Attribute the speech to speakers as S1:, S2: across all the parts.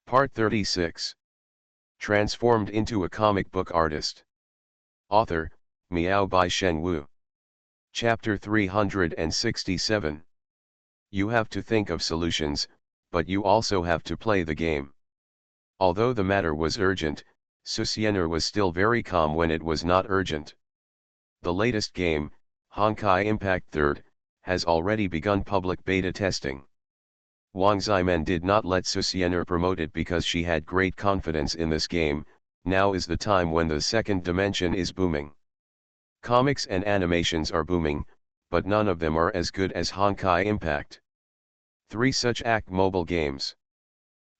S1: Part 36. Transformed into a comic book artist. Author, Miao Bai Sheng Wu. Chapter 367. You have to think of solutions, but you also have to play the game. Although the matter was urgent, Susienner was still very calm when it was not urgent. The latest game, Honkai Impact 3rd, has already begun public beta testing. Wang Ximen did not let Susienner promote it because she had great confidence in this game. Now is the time when the second dimension is booming. Comics and animations are booming, but none of them are as good as Honkai Impact 3 such act mobile games.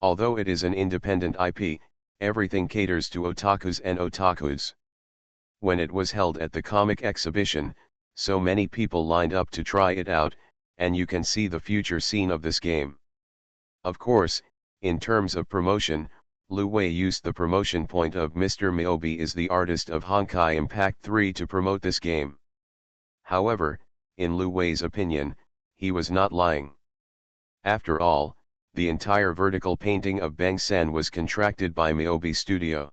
S1: Although it is an independent IP, everything caters to otakus and otakus. When it was held at the comic exhibition, so many people lined up to try it out, and you can see the future scene of this game. Of course, in terms of promotion, Lu Wei used the promotion point of Mr. Miyabi is the artist of Honkai Impact 3 to promote this game. However, in Lu Wei's opinion, he was not lying. After all, the entire vertical painting of Bang-san was contracted by Miyabi Studio.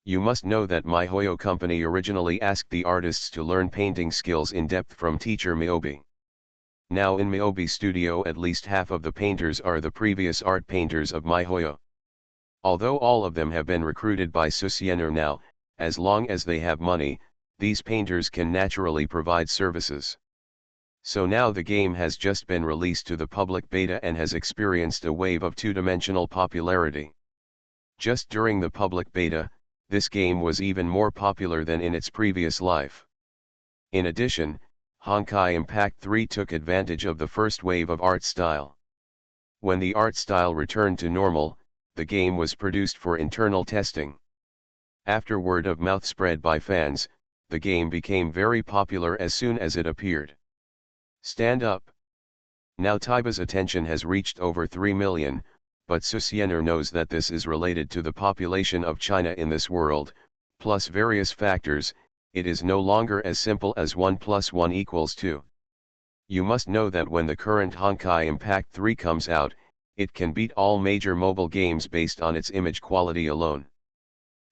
S1: You must know that MiHoYo company originally asked the artists to learn painting skills in depth from teacher Miyabi. Now in Miyabi Studio at least half of the painters are the previous art painters of MiHoYo. Although all of them have been recruited by Susienner now, as long as they have money, these painters can naturally provide services. So now the game has just been released to the public beta and has experienced a wave of two-dimensional popularity. Just during the public beta, this game was even more popular than in its previous life. In addition, Honkai Impact 3 took advantage of the first wave of art style. When the art style returned to normal, the game was produced for internal testing. After word of mouth spread by fans, the game became very popular as soon as it appeared. Stand up. Now Taiba's attention has reached over 3 million, but Susienner knows that this is related to the population of China in this world, plus various factors. It is no longer as simple as 1 + 1 = 2. You must know that when the current Honkai Impact 3 comes out, it can beat all major mobile games based on its image quality alone.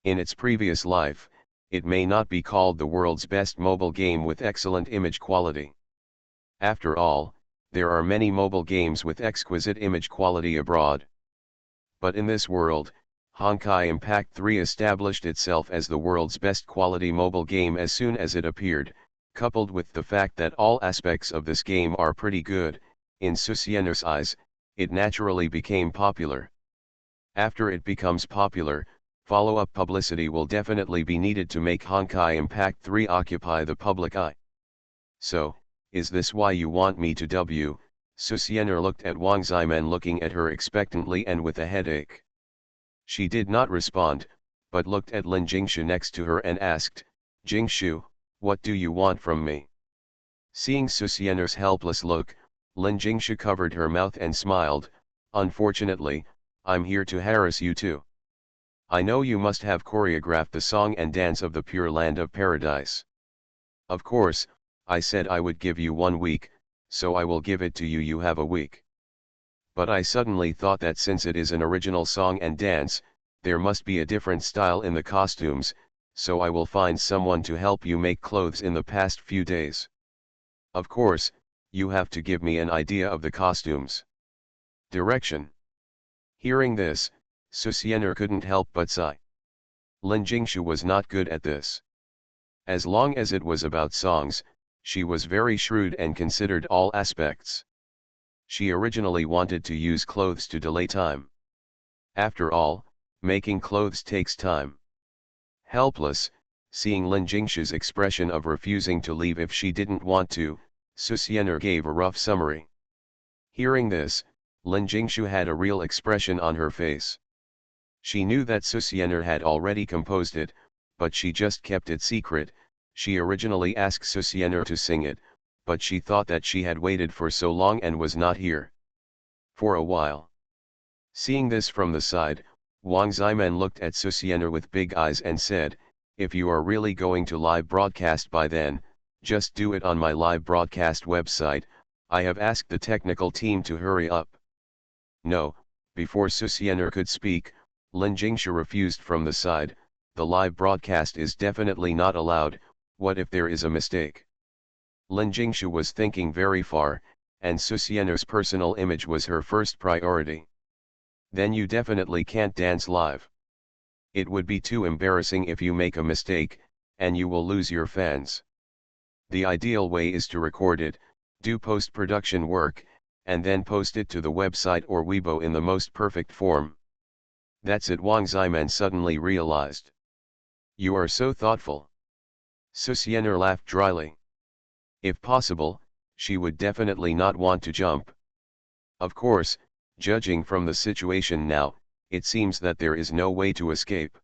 S1: In its previous life, it may not be called the world's best mobile game with excellent image quality. After all, there are many mobile games with exquisite image quality abroad. But in this world, Honkai Impact 3 established itself as the world's best quality mobile game as soon as it appeared, coupled with the fact that all aspects of this game are pretty good. In Susienner's eyes, it naturally became popular. After it becomes popular, follow-up publicity will definitely be needed to make Honkai Impact 3 occupy the public eye. So, is this why you want me to dub you? Susienner looked at Wang Ximen looking at her expectantly and with a headache. She did not respond, but looked at Lin Jingshu next to her and asked, "Jingshu, what do you want from me?" Seeing Susienner's helpless look, Lin Jingshu covered her mouth and smiled. "Unfortunately, I'm here to harass you too. I know you must have choreographed the song and dance of the Pure Land of Paradise. Of course, I said I would give you 1 week, so I will give it to you. You have a week. But I suddenly thought that since it is an original song and dance, there must be a different style in the costumes, so I will find someone to help you make clothes in the past few days. Of course, you have to give me an idea of the costumes. Direction." Hearing this, Susienner couldn't help but sigh. Lin Jingshu was not good at this. As long as it was about songs, she was very shrewd and considered all aspects. She originally wanted to use clothes to delay time. After all, making clothes takes time. Helpless, seeing Lin Jingshu's expression of refusing to leave if she didn't want to, Susienner gave a rough summary. Hearing this, Lin Jingshu had a real expression on her face. She knew that Susienner had already composed it, but she just kept it secret. She originally asked Susienner to sing it, but she thought that she had waited for so long and was not here for a while. Seeing this from the side, Wang Ximen looked at Susienner with big eyes and said, "If you are really going to live broadcast by then, just do it on my live broadcast website. I have asked the technical team to hurry up." "No, Before Susiener could speak, Lin Jingsha refused from the side. The live broadcast is definitely not allowed. What if there is a mistake? Lin Jingsha was thinking very far, and Susiener's personal image was her first priority. Then you definitely can't dance live. It would be too embarrassing if you make a mistake, and you will lose your fans. The ideal way is to record it, do post-production work, and then post it to the website or Weibo in the most perfect form. That's it, Wang Ziman suddenly realized. You are so thoughtful. Susiener laughed dryly. If possible, she would definitely not want to jump. Of course, judging from the situation now, it seems that there is no way to escape.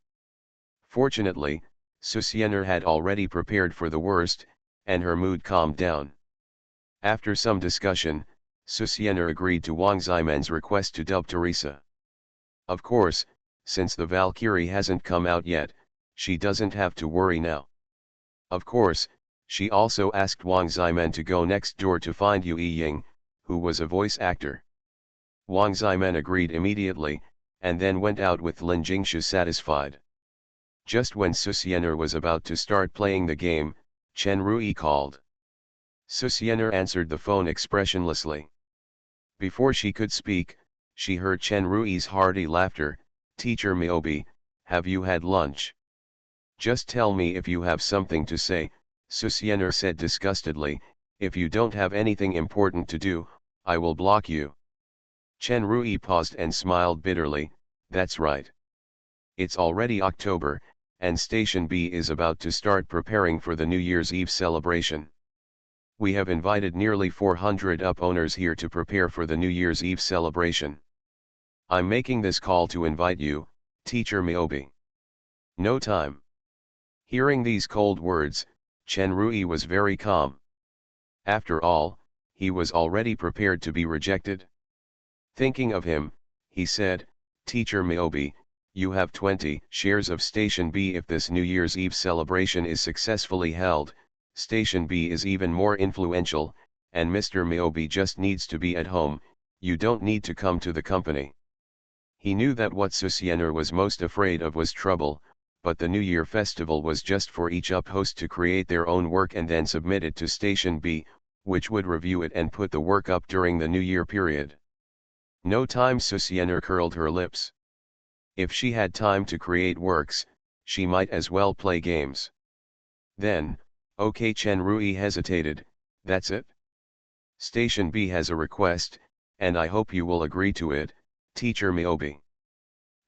S1: Fortunately, Susiener had already prepared for the worst, and her mood calmed down. After some discussion, Susiener agreed to Wang Ziman's request to dub Teresa. Of course, since the Valkyrie hasn't come out yet, she doesn't have to worry now. Of course, she also asked Wang Ziman to go next door to find Yu Ying, who was a voice actor. Wang Ziman agreed immediately, and then went out with Lin Jingsha satisfied. Just when Susiener was about to start playing the game, Chen Rui called. Susiener answered the phone expressionlessly. Before she could speak, she heard Chen Rui's hearty laughter. Teacher Miobi, have you had lunch? Just tell me if you have something to say, Susiener said disgustedly. If you don't have anything important to do, I will block you. Chen Rui paused and smiled bitterly. That's right. It's already October, and Station B is about to start preparing for the New Year's Eve celebration. We have invited nearly 400 UP owners here to prepare for the New Year's Eve celebration. I'm making this call to invite you, Teacher Miobi. No time. Hearing these cold words, Chen Rui was very calm. After all, he was already prepared to be rejected. Thinking of him, he said, Teacher Miobi, you have 20 shares of Station B. If this New Year's Eve celebration is successfully held, Station B is even more influential, and Mr. Miobi just needs to be at home. You don't need to come to the company. He knew that what Susiener was most afraid of was trouble, but the New Year festival was just for each UP host to create their own work and then submit it to Station B, which would review it and put the work up during the New Year period. No time. Susiener curled her lips. If she had time to create works, she might as well play games. Then, okay. Chen Rui hesitated. That's it? Station B has a request, and I hope you will agree to it, Teacher Miobi.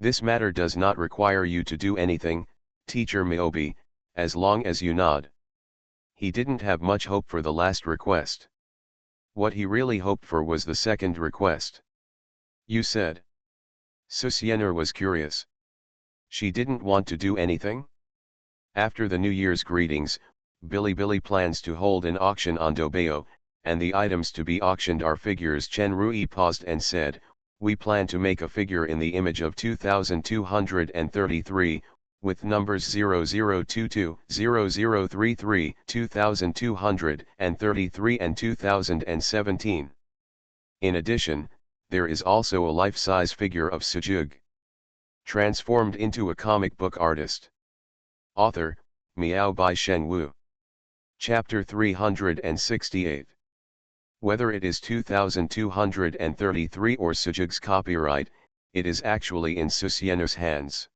S1: This matter does not require you to do anything, Teacher Miobi, as long as you nod. He didn't have much hope for the last request. What he really hoped for was the second request. You said. Susiener was curious. She didn't want to do anything? After the New Year's greetings, Bilibili plans to hold an auction on Dobayo, and the items to be auctioned are figures. Chen Rui paused and said, we plan to make a figure in the image of 2233, with numbers 0022, 0033, 2233 and 2017. In addition, there is also a life-size figure of Sujug, transformed into a comic book artist. Author, Miao by Sheng Wu. Chapter 368. Whether it is 2233 or Sujug's copyright, it is actually in Susiener's hands.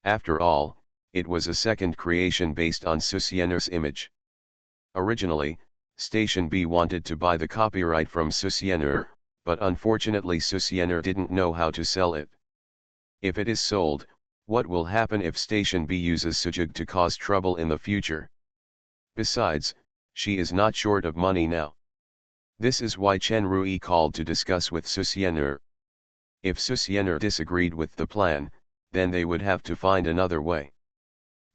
S1: After all, it was a second creation based on Susiener's image. Originally, Station B wanted to buy the copyright from Susiener, but unfortunately Susiener didn't know how to sell it. If it is sold, what will happen if Station B uses Sujug to cause trouble in the future? Besides, she is not short of money now. This is why Chen Rui called to discuss with Susiener. If Susiener disagreed with the plan, then they would have to find another way.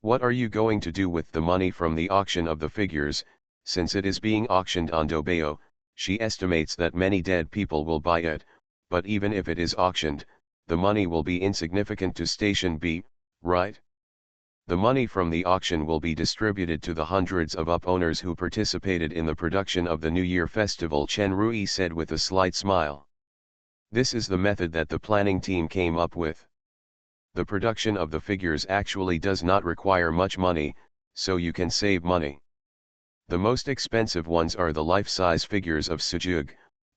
S1: What are you going to do with the money from the auction of the figures? Since it is being auctioned on Dobayo, she estimates that many dead people will buy it, but even if it is auctioned, the money will be insignificant to Station B, right? The money from the auction will be distributed to the hundreds of UP owners who participated in the production of the New Year festival, Chen Rui said with a slight smile. This is the method that the planning team came up with. The production of the figures actually does not require much money, so you can save money. The most expensive ones are the life-size figures of Sujug,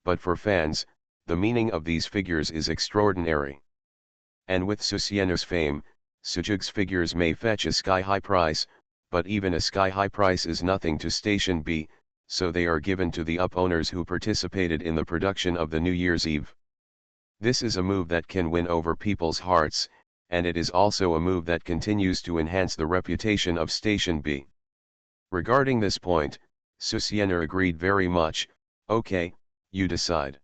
S1: but for fans, the meaning of these figures is extraordinary. And with Susiener's fame, Sujug's figures may fetch a sky-high price, but even a sky-high price is nothing to Station B, so they are given to the up-owners who participated in the production of the New Year's Eve. This is a move that can win over people's hearts, and it is also a move that continues to enhance the reputation of Station B. Regarding this point, Susiener agreed very much. Okay, you decide.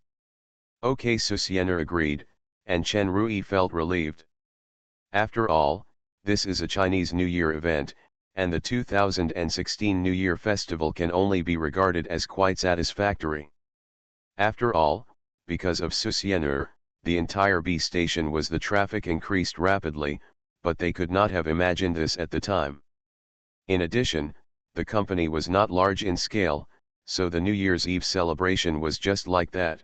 S1: Okay, Susiener agreed, and Chen Rui felt relieved. After all, this is a Chinese New Year event, and the 2016 New Year festival can only be regarded as quite satisfactory. After all, because of Susiener, the entire B station was the traffic increased rapidly, but they could not have imagined this at the time. In addition, the company was not large in scale, so the New Year's Eve celebration was just like that.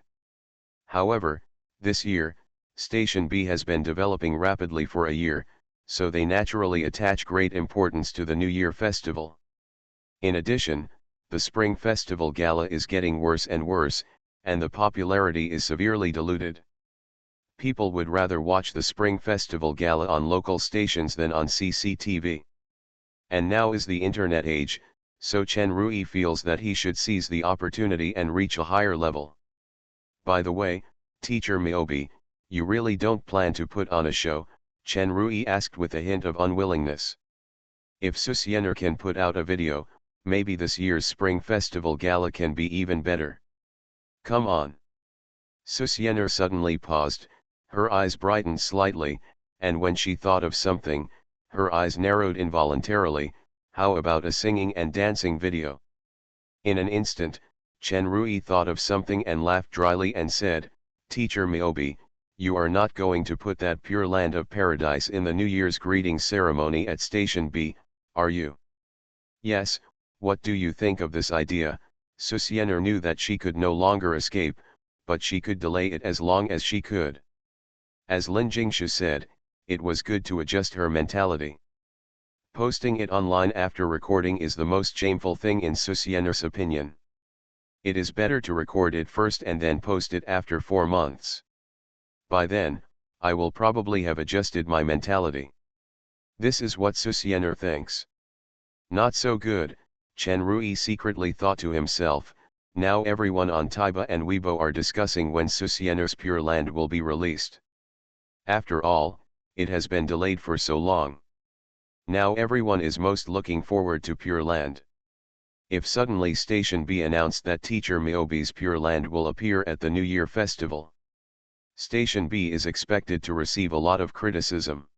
S1: However, this year, Station B has been developing rapidly for a year, so they naturally attach great importance to the New Year festival. In addition, the Spring Festival Gala is getting worse and worse, and the popularity is severely diluted. People would rather watch the Spring Festival Gala on local stations than on CCTV. And now is the internet age, so Chen Rui feels that he should seize the opportunity and reach a higher level. By the way, Teacher Miyobi, you really don't plan to put on a show? Chen Rui asked with a hint of unwillingness. If Susiener can put out a video, maybe this year's Spring Festival Gala can be even better. Come on. Susiener suddenly paused, her eyes brightened slightly, and when she thought of something, her eyes narrowed involuntarily. How about a singing and dancing video? In an instant, Chen Rui thought of something and laughed dryly and said, Teacher Miyobi, you are not going to put that Pure Land of Paradise in the New Year's greetings ceremony at Station B, are you? Yes, what do you think of this idea? Susiener knew that she could no longer escape, but she could delay it as long as she could. As Lin Jingshu said, it was good to adjust her mentality. Posting it online after recording is the most shameful thing in Susiener's opinion. It is better to record it first and then post it after 4 months. By then, I will probably have adjusted my mentality. This is what Susiener thinks. Not so good, Chen Rui secretly thought to himself. Now everyone on Taiba and Weibo are discussing when Susiener's Pure Land will be released. After all, it has been delayed for so long. Now everyone is most looking forward to Pure Land. If suddenly Station B announced that Teacher Miyobi's Pure Land will appear at the New Year Festival, Station B is expected to receive a lot of criticism.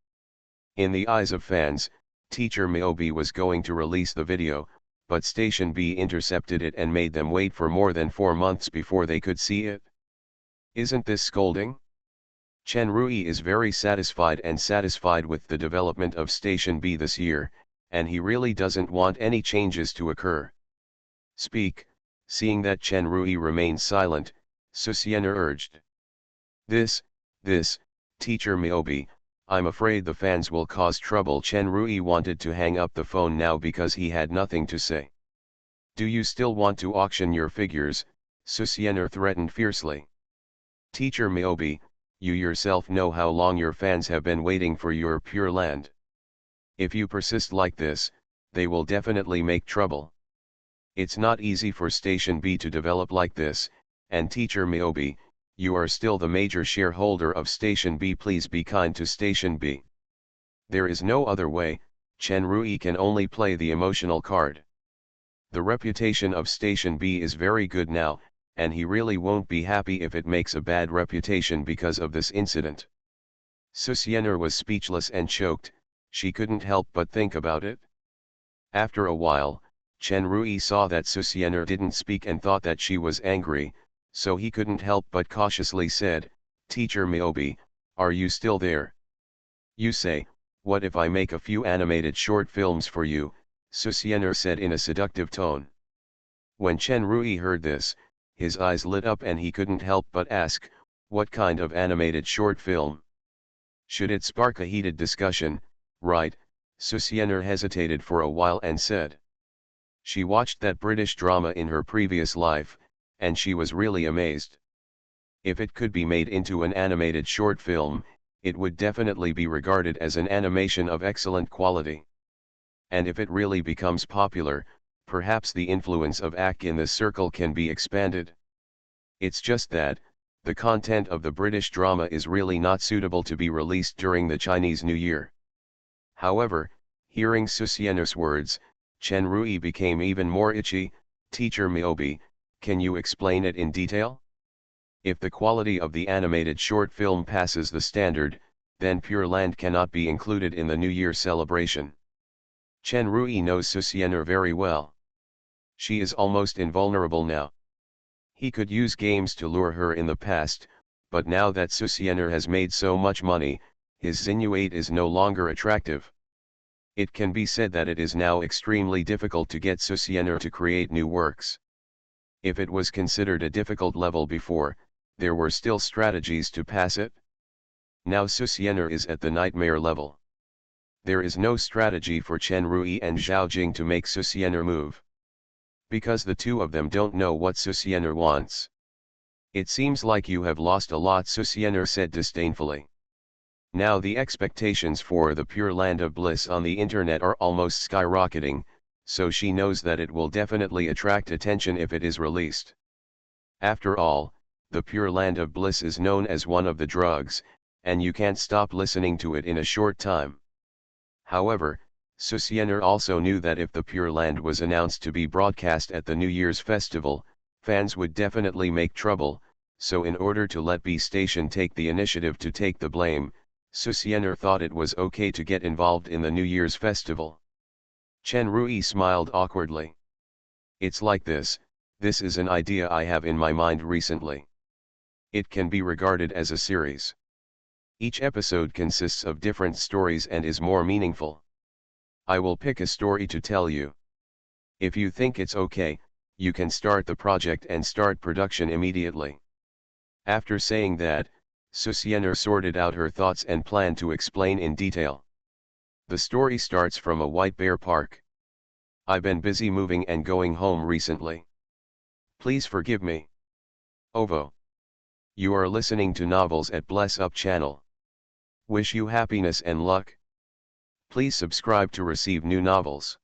S1: In the eyes of fans, Teacher Miyobi was going to release the video, but Station B intercepted it and made them wait for more than 4 months before they could see it. Isn't this scolding? Chen Rui is very satisfied with the development of Station B this year, and he really doesn't want any changes to occur. Speak, seeing that Chen Rui remained silent, Susiener urged. This, Teacher Miyobi, I'm afraid the fans will cause trouble. Chen Rui wanted to hang up the phone now because he had nothing to say. Do you still want to auction your figures? Susiener threatened fiercely. Teacher Miyobi, you yourself know how long your fans have been waiting for your Pure Land. If you persist like this, they will definitely make trouble. It's not easy for Station B to develop like this, and Teacher Miyobi, you are still the major shareholder of Station B. Please be kind to Station B. There is no other way. Chen Rui can only play the emotional card. The reputation of Station B is very good now, and he really won't be happy if it makes a bad reputation because of this incident. Susiener was speechless and choked. She couldn't help but think about it. After a while, Chen Rui saw that Susiener didn't speak and thought that she was angry, so he couldn't help but cautiously said, Teacher Miyobi, are you still there? You say, what if I make a few animated short films for you? Susiener said in a seductive tone. When Chen Rui heard this, his eyes lit up and he couldn't help but ask, What kind of animated short film? Should it spark a heated discussion? Right, Susiener hesitated for a while and said. She watched that British drama in her previous life, and she was really amazed. If it could be made into an animated short film, it would definitely be regarded as an animation of excellent quality. And if it really becomes popular, perhaps the influence of ACK in this circle can be expanded. It's just that, the content of the British drama is really not suitable to be released during the Chinese New Year. However, hearing Susiener's words, Chen Rui became even more itchy. Teacher Miobi, can you explain it in detail? If the quality of the animated short film passes the standard, then Pure Land cannot be included in the New Year celebration. Chen Rui knows Susiener very well. She is almost invulnerable now. He could use games to lure her in the past, but now that Susiener has made so much money, his Xinuate is no longer attractive. It can be said that it is now extremely difficult to get Susiener to create new works. If it was considered a difficult level before, there were still strategies to pass it. Now Susiener is at the nightmare level. There is no strategy for Chen Rui and Zhao Jing to make Susiener move. Because the two of them don't know what Susiener wants. It seems like you have lost a lot, Susiener said disdainfully. Now the expectations for the Pure Land of Bliss on the internet are almost skyrocketing, so she knows that it will definitely attract attention if it is released. After all, the Pure Land of Bliss is known as one of the drugs, and you can't stop listening to it in a short time. However, Susiener also knew that if the Pure Land was announced to be broadcast at the New Year's festival, fans would definitely make trouble, so in order to let B Station take the initiative to take the blame, Susiener thought it was okay to get involved in the New Year's festival. Chen Rui smiled awkwardly. It's like this is an idea I have in my mind recently. It can be regarded as a series. Each episode consists of different stories and is more meaningful. I will pick a story to tell you. If you think it's okay, you can start the project and start production immediately. After saying that, Susiener sorted out her thoughts and planned to explain in detail. The story starts from a white bear park. I've been busy moving and going home recently. Please forgive me. Ovo. You are listening to novels at Bless Up channel. Wish you happiness and luck. Please subscribe to receive new novels.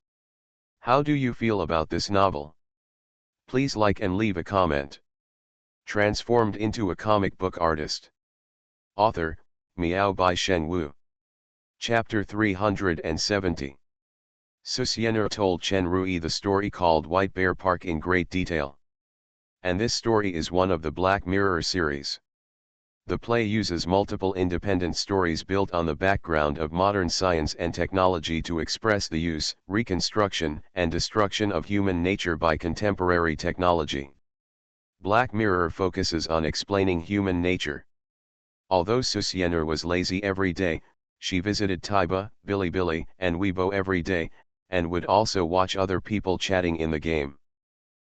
S1: How do you feel about this novel? Please like and leave a comment. Transformed into a comic book artist. Author, Miao by Shen Wu. Chapter 370. Susiener told Chen Rui the story called White Bear Park in great detail. And this story is one of the Black Mirror series. The play uses multiple independent stories built on the background of modern science and technology to express the use, reconstruction, and destruction of human nature by contemporary technology. Black Mirror focuses on explaining human nature. Although Susiener was lazy every day, she visited Taiba, Bilibili, and Weibo every day, and would also watch other people chatting in the game.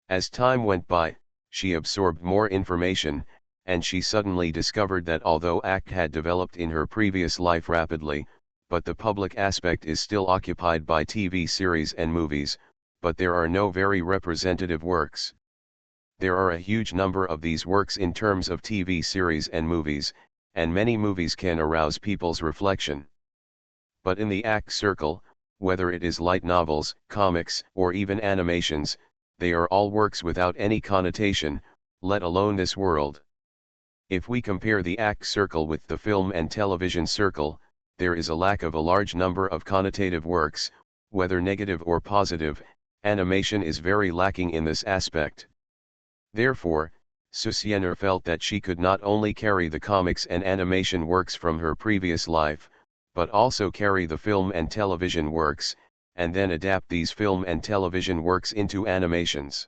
S1: As time went by, she absorbed more information, and she suddenly discovered that although ACT had developed in her previous life rapidly, but the public aspect is still occupied by TV series and movies, but there are no very representative works. There are a huge number of these works in terms of TV series and movies, and many movies can arouse people's reflection. But in the ACT circle, whether it is light novels, comics, or even animations, they are all works without any connotation, let alone this world. If we compare the ACT circle with the film and television circle, there is a lack of a large number of connotative works, whether negative or positive. Animation is very lacking in this aspect. Therefore, Susiener felt that she could not only carry the comics and animation works from her previous life, but also carry the film and television works, and then adapt these film and television works into animations.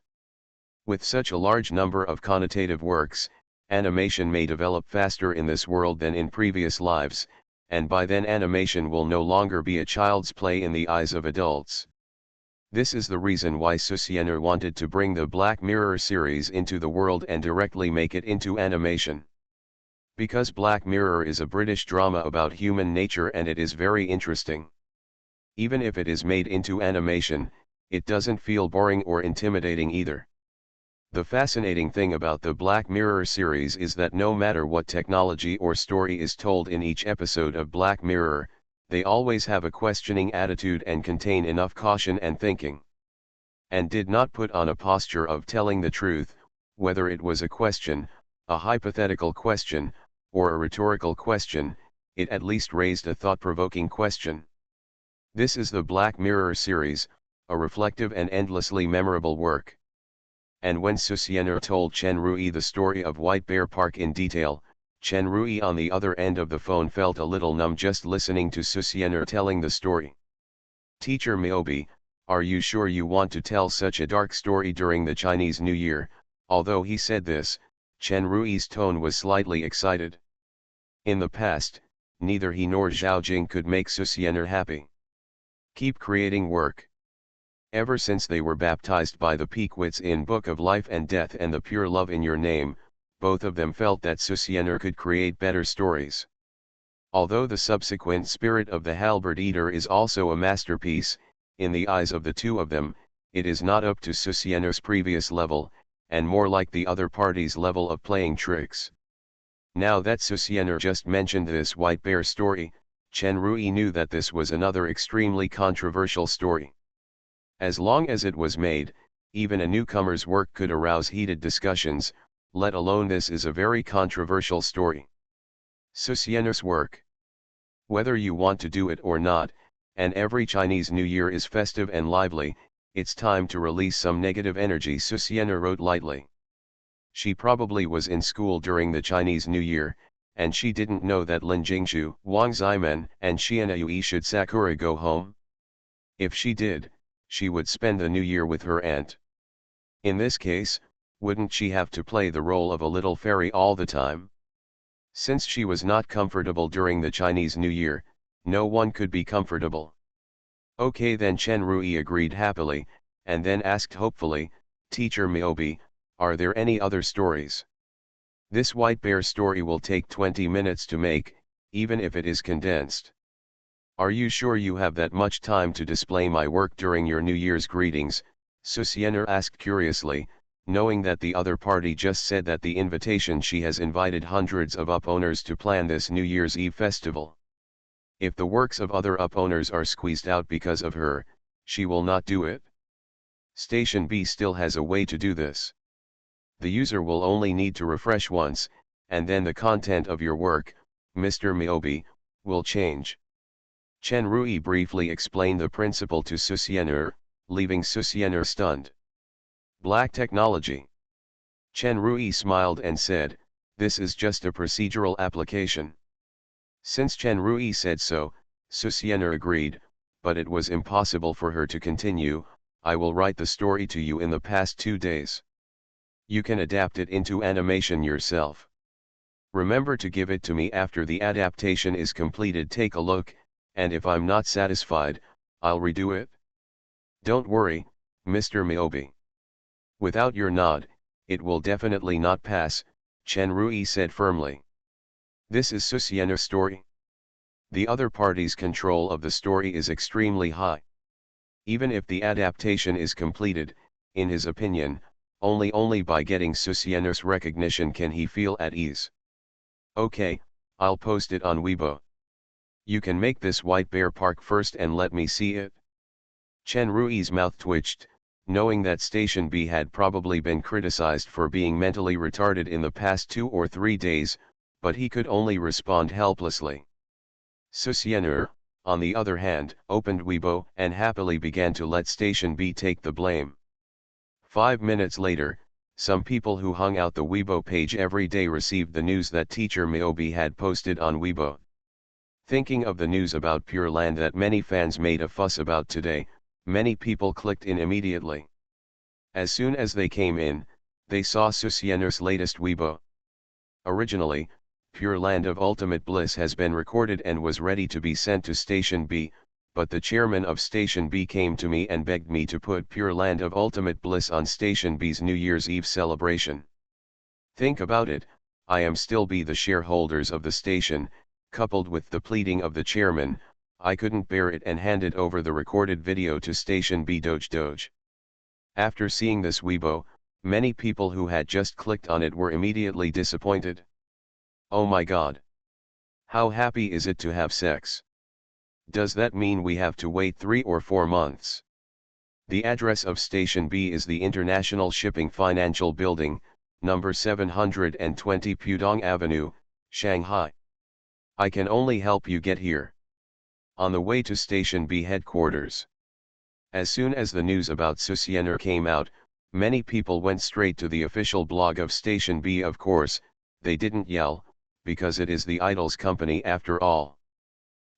S1: With such a large number of connotative works, animation may develop faster in this world than in previous lives, and by then animation will no longer be a child's play in the eyes of adults. This is the reason why Susiener wanted to bring the Black Mirror series into the world and directly make it into animation. Because Black Mirror is a British drama about human nature and it is very interesting. Even if it is made into animation, it doesn't feel boring or intimidating either. The fascinating thing about the Black Mirror series is that no matter what technology or story is told in each episode of Black Mirror, they always have a questioning attitude and contain enough caution and thinking. And did not put on a posture of telling the truth, whether it was a question, a hypothetical question, or a rhetorical question, it at least raised a thought-provoking question. This is the Black Mirror series, a reflective and endlessly memorable work. And when Susiener told Chen Rui the story of White Bear Park in detail, Chen Rui on the other end of the phone felt a little numb just listening to Susiener telling the story. Teacher Miyobi, are you sure you want to tell such a dark story during the Chinese New Year? Although he said this, Chen Rui's tone was slightly excited. In the past, neither he nor Zhao Jing could make Susiener happy. Keep creating work. Ever since they were baptized by the Pequots in Book of Life and Death and the Pure Love in Your Name, both of them felt that Susiener could create better stories. Although the subsequent Spirit of the Halberd Eater is also a masterpiece, in the eyes of the two of them, it is not up to Susiener's previous level, and more like the other party's level of playing tricks. Now that Susiener just mentioned this White Bear story, Chen Rui knew that this was another extremely controversial story. As long as it was made, even a newcomer's work could arouse heated discussions, let alone this is a very controversial story. Susiener's work. Whether you want to do it or not, and every Chinese New Year is festive and lively, it's time to release some negative energy, Susiener wrote lightly. She probably was in school during the Chinese New Year, and she didn't know that Lin Jingshu, Wang Zimen, and Xiana Yui should Sakura go home? If she did, she would spend the New Year with her aunt. In this case, wouldn't she have to play the role of a little fairy all the time? Since she was not comfortable during the Chinese New Year, no one could be comfortable. Okay, then Chen Rui agreed happily, and then asked hopefully, Teacher Miyobi, are there any other stories? This White Bear story will take 20 minutes to make, even if it is condensed. Are you sure you have that much time to display my work during your New Year's greetings? Susiener asked curiously, knowing that the other party just said that the invitation she has invited hundreds of up-owners to plan this New Year's Eve festival. If the works of other up-owners are squeezed out because of her, she will not do it. Station B still has a way to do this. The user will only need to refresh once, and then the content of your work, Mr. Miyobi, will change. Chen Rui briefly explained the principle to Susiener, leaving Susiener stunned. Black technology. Chen Rui smiled and said, this is just a procedural application. Since Chen Rui said so, Susiener agreed, but it was impossible for her to continue. I will write the story to you in the past 2 days. You can adapt it into animation yourself. Remember to give it to me after the adaptation is completed. Take a look, and if I'm not satisfied, I'll redo it. Don't worry, Mr. Miyobi. Without your nod, it will definitely not pass, Chen Rui said firmly. This is Susiener's story. The other party's control of the story is extremely high. Even if the adaptation is completed, in his opinion, only by getting Susiener's recognition can he feel at ease. Okay, I'll post it on Weibo. You can make this White Bear Park first and let me see it. Chen Rui's mouth twitched, knowing that Station B had probably been criticized for being mentally retarded in the past 2 or 3 days, but he could only respond helplessly. Susiener, on the other hand, opened Weibo and happily began to let Station B take the blame. 5 minutes later, some people who hung out the Weibo page every day received the news that Teacher Miyobi had posted on Weibo. Thinking of the news about Pure Land that many fans made a fuss about today, many people clicked in immediately. As soon as they came in, they saw Susiener's latest Weibo. Originally, Pure Land of Ultimate Bliss has been recorded and was ready to be sent to Station B, but the chairman of Station B came to me and begged me to put Pure Land of Ultimate Bliss on Station B's New Year's Eve celebration. Think about it, I am still be the shareholders of the station, coupled with the pleading of the chairman, I couldn't bear it and handed over the recorded video to Station B. Doge. After seeing this Weibo, many people who had just clicked on it were immediately disappointed. Oh my god! How happy is it to have sex? Does that mean we have to wait 3 or 4 months? The address of Station B is the International Shipping Financial Building, number 720 Pudong Avenue, Shanghai. I can only help you get here. On the way to Station B headquarters. As soon as the news about Susiener came out, many people went straight to the official blog of Station B. Of course, they didn't yell, because it is the idol's company after all.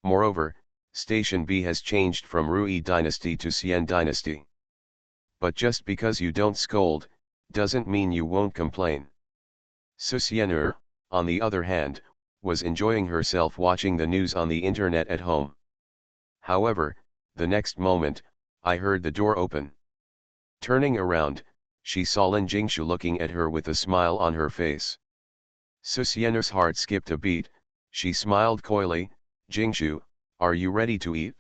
S1: Moreover, Station B has changed from Rui Dynasty to Xian Dynasty. But just because you don't scold, doesn't mean you won't complain. Susiener, on the other hand, was enjoying herself watching the news on the internet at home. However, the next moment, I heard the door open. Turning around, she saw Lin Jingshu looking at her with a smile on her face. Susiener's heart skipped a beat. She smiled coyly. Jingshu, are you ready to eat?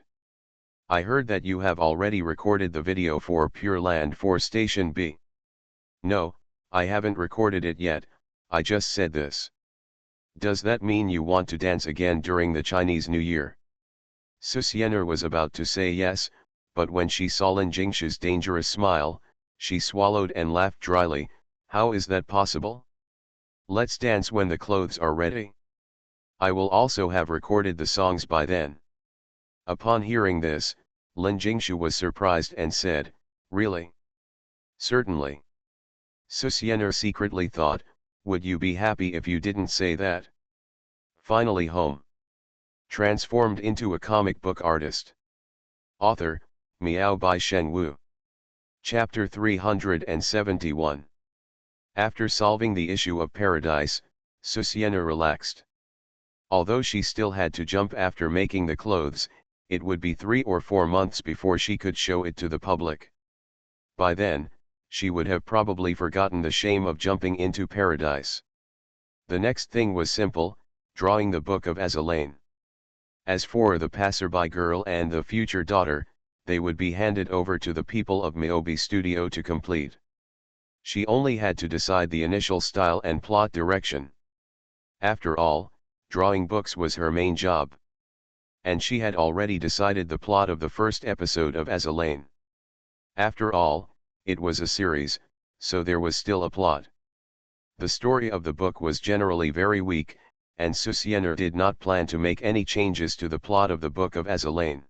S1: I heard that you have already recorded the video for Pure Land for Station B. No, I haven't recorded it yet, I just said this. Does that mean you want to dance again during the Chinese New Year? Susiener was about to say yes, but when she saw Lin Jingshu's dangerous smile, she swallowed and laughed dryly. How is that possible? Let's dance when the clothes are ready. I will also have recorded the songs by then. Upon hearing this, Lin Jingshu was surprised and said, really? Certainly. Susiener secretly thought, would you be happy if you didn't say that? Finally home. Transformed into a comic book artist. Author, Miao by Shen Wu. Chapter 371. After solving the issue of paradise, Susiener relaxed. Although she still had to jump after making the clothes, it would be 3 or 4 months before she could show it to the public. By then, she would have probably forgotten the shame of jumping into paradise. The next thing was simple, drawing the book of Azalane. As for the passerby girl and the future daughter, they would be handed over to the people of Miobi Studio to complete. She only had to decide the initial style and plot direction. After all, drawing books was her main job. And she had already decided the plot of the first episode of Azalane. After all, it was a series, so there was still a plot. The story of the book was generally very weak, and Susiener did not plan to make any changes to the plot of the book of Azalane.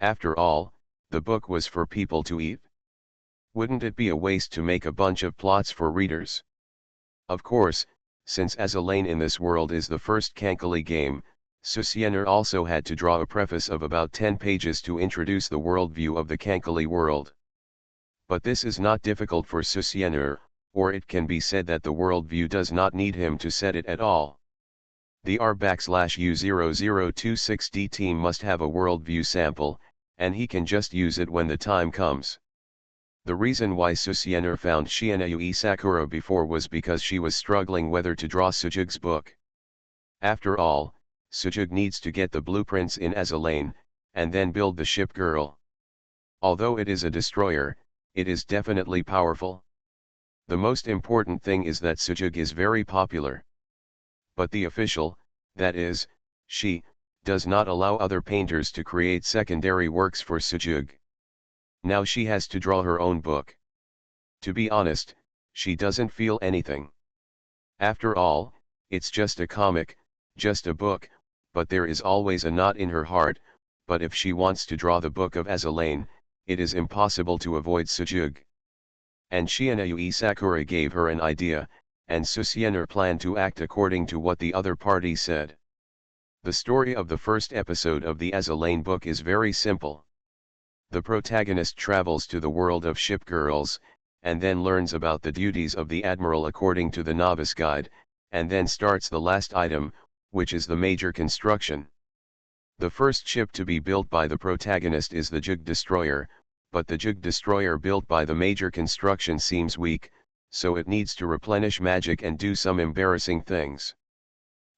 S1: After all, the book was for people to eat. Wouldn't it be a waste to make a bunch of plots for readers? Of course, since Azalane in this world is the first Kankali game, Susiener also had to draw a preface of about 10 pages to introduce the worldview of the Kankali world. But this is not difficult for Susiener, or it can be said that the worldview does not need him to set it at all. The R/U0026D team must have a worldview sample, and he can just use it when the time comes. The reason why Susiener found Shianayui Sakura before was because she was struggling whether to draw Sujug's book. After all, Sujug needs to get the blueprints in Azalane, and then build the ship girl. Although it is a destroyer, it is definitely powerful. The most important thing is that Sujug is very popular. But the official, that is, she, does not allow other painters to create secondary works for Sujug. Now she has to draw her own book. To be honest, she doesn't feel anything. After all, it's just a comic, just a book, but there is always a knot in her heart. But if she wants to draw the book of Azalane, it is impossible to avoid Sujug. And Shianayui Sakura gave her an idea, and Susiener planned to act according to what the other party said. The story of the first episode of the Azalane book is very simple. The protagonist travels to the world of ship girls, and then learns about the duties of the admiral according to the novice guide, and then starts the last item, which is the major construction. The first ship to be built by the protagonist is the Jug destroyer, but the Jug destroyer built by the major construction seems weak, so it needs to replenish magic and do some embarrassing things.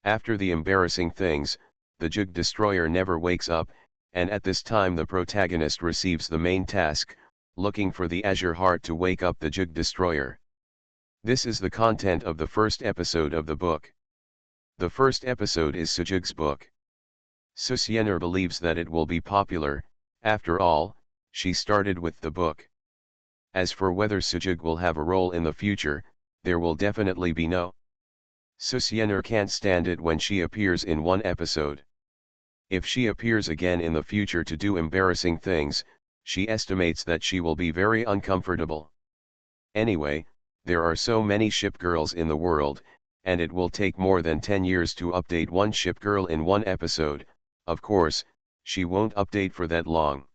S1: After the embarrassing things, the Jug Destroyer never wakes up, and at this time the protagonist receives the main task, looking for the Azure Heart to wake up the Jug Destroyer. This is the content of the first episode of the book. The first episode is Sujug's book. Susiener believes that it will be popular. After all, she started with the book. As for whether Sujug will have a role in the future, there will definitely be no. Susiener can't stand it when she appears in one episode. If she appears again in the future to do embarrassing things, she estimates that she will be very uncomfortable. Anyway, there are so many ship girls in the world, and it will take more than 10 years to update one ship girl in one episode. Of course, she won't update for that long.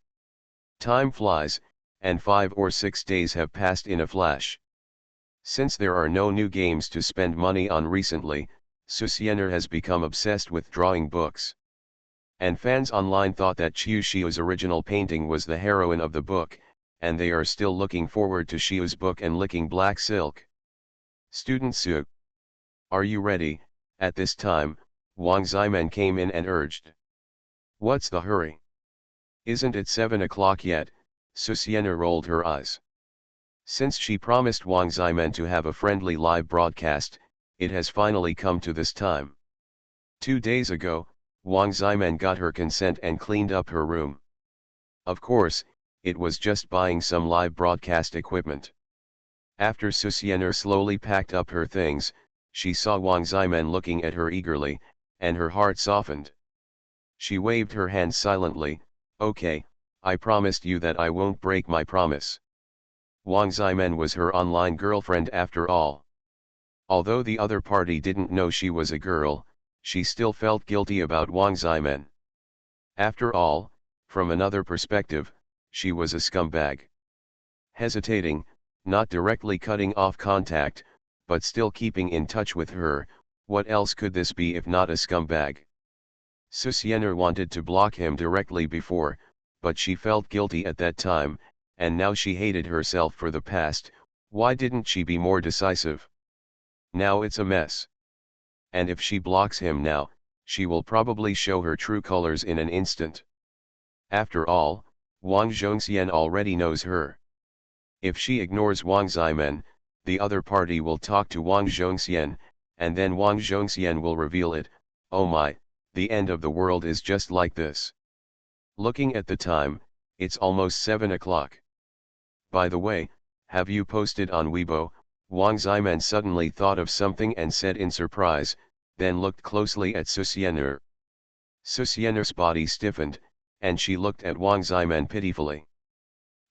S1: Time flies, and 5 or 6 days have passed in a flash. Since there are no new games to spend money on recently, Susiener has become obsessed with drawing books. And fans online thought that Chiu Xiu's original painting was the heroine of the book, and they are still looking forward to Xiu's book and licking black silk. Student Su, are you ready? At this time, Wang Ximen came in and urged. What's the hurry? Isn't it 7 o'clock yet? Susiener rolled her eyes. Since she promised Wang Ximen to have a friendly live broadcast, it has finally come to this time. 2 days ago, Wang Ximen got her consent and cleaned up her room. Of course, it was just buying some live broadcast equipment. After Susiener slowly packed up her things, she saw Wang Ximen looking at her eagerly, and her heart softened. She waved her hand silently. Okay, I promised you that I won't break my promise. Wang Ximen was her online girlfriend after all. Although the other party didn't know she was a girl, she still felt guilty about Wang Ximen. After all, from another perspective, she was a scumbag. Hesitating, not directly cutting off contact, but still keeping in touch with her, what else could this be if not a scumbag? Susiener wanted to block him directly before, but she felt guilty at that time, and now she hated herself for the past. Why didn't she be more decisive? Now it's a mess. And if she blocks him now, she will probably show her true colors in an instant. After all, Wang Zhongxian already knows her. If she ignores Wang Ximen, the other party will talk to Wang Zhongxian, and then Wang Zhongxian will reveal it. Oh my, the end of the world is just like this. Looking at the time, it's almost 7 o'clock. By the way, have you posted on Weibo? Wang Ximen suddenly thought of something and said in surprise, then looked closely at Susiener. Susiener's body stiffened, and she looked at Wang Ximen pitifully.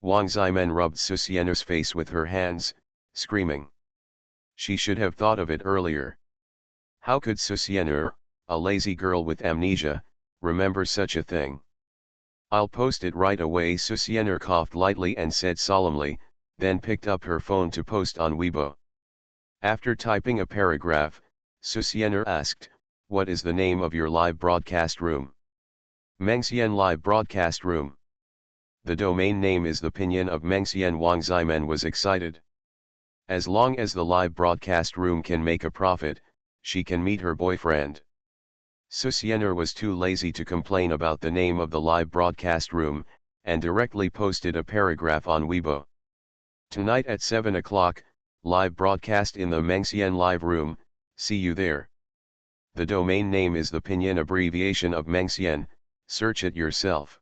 S1: Wang Ximen rubbed Susiener's face with her hands, screaming. She should have thought of it earlier. How could Susiener, a lazy girl with amnesia, remember such a thing? I'll post it right away. Susiener coughed lightly and said solemnly, then picked up her phone to post on Weibo. After typing a paragraph, Susiener asked, what is the name of your live broadcast room? Mengxian Live Broadcast Room. The domain name is the pinyin of Mengxian. Wang Ximen was excited. As long as the live broadcast room can make a profit, she can meet her boyfriend. Susiener was too lazy to complain about the name of the live broadcast room, and directly posted a paragraph on Weibo. Tonight at 7 o'clock, live broadcast in the Mengxian Live Room, see you there. The domain name is the pinyin abbreviation of Mengxian, search it yourself.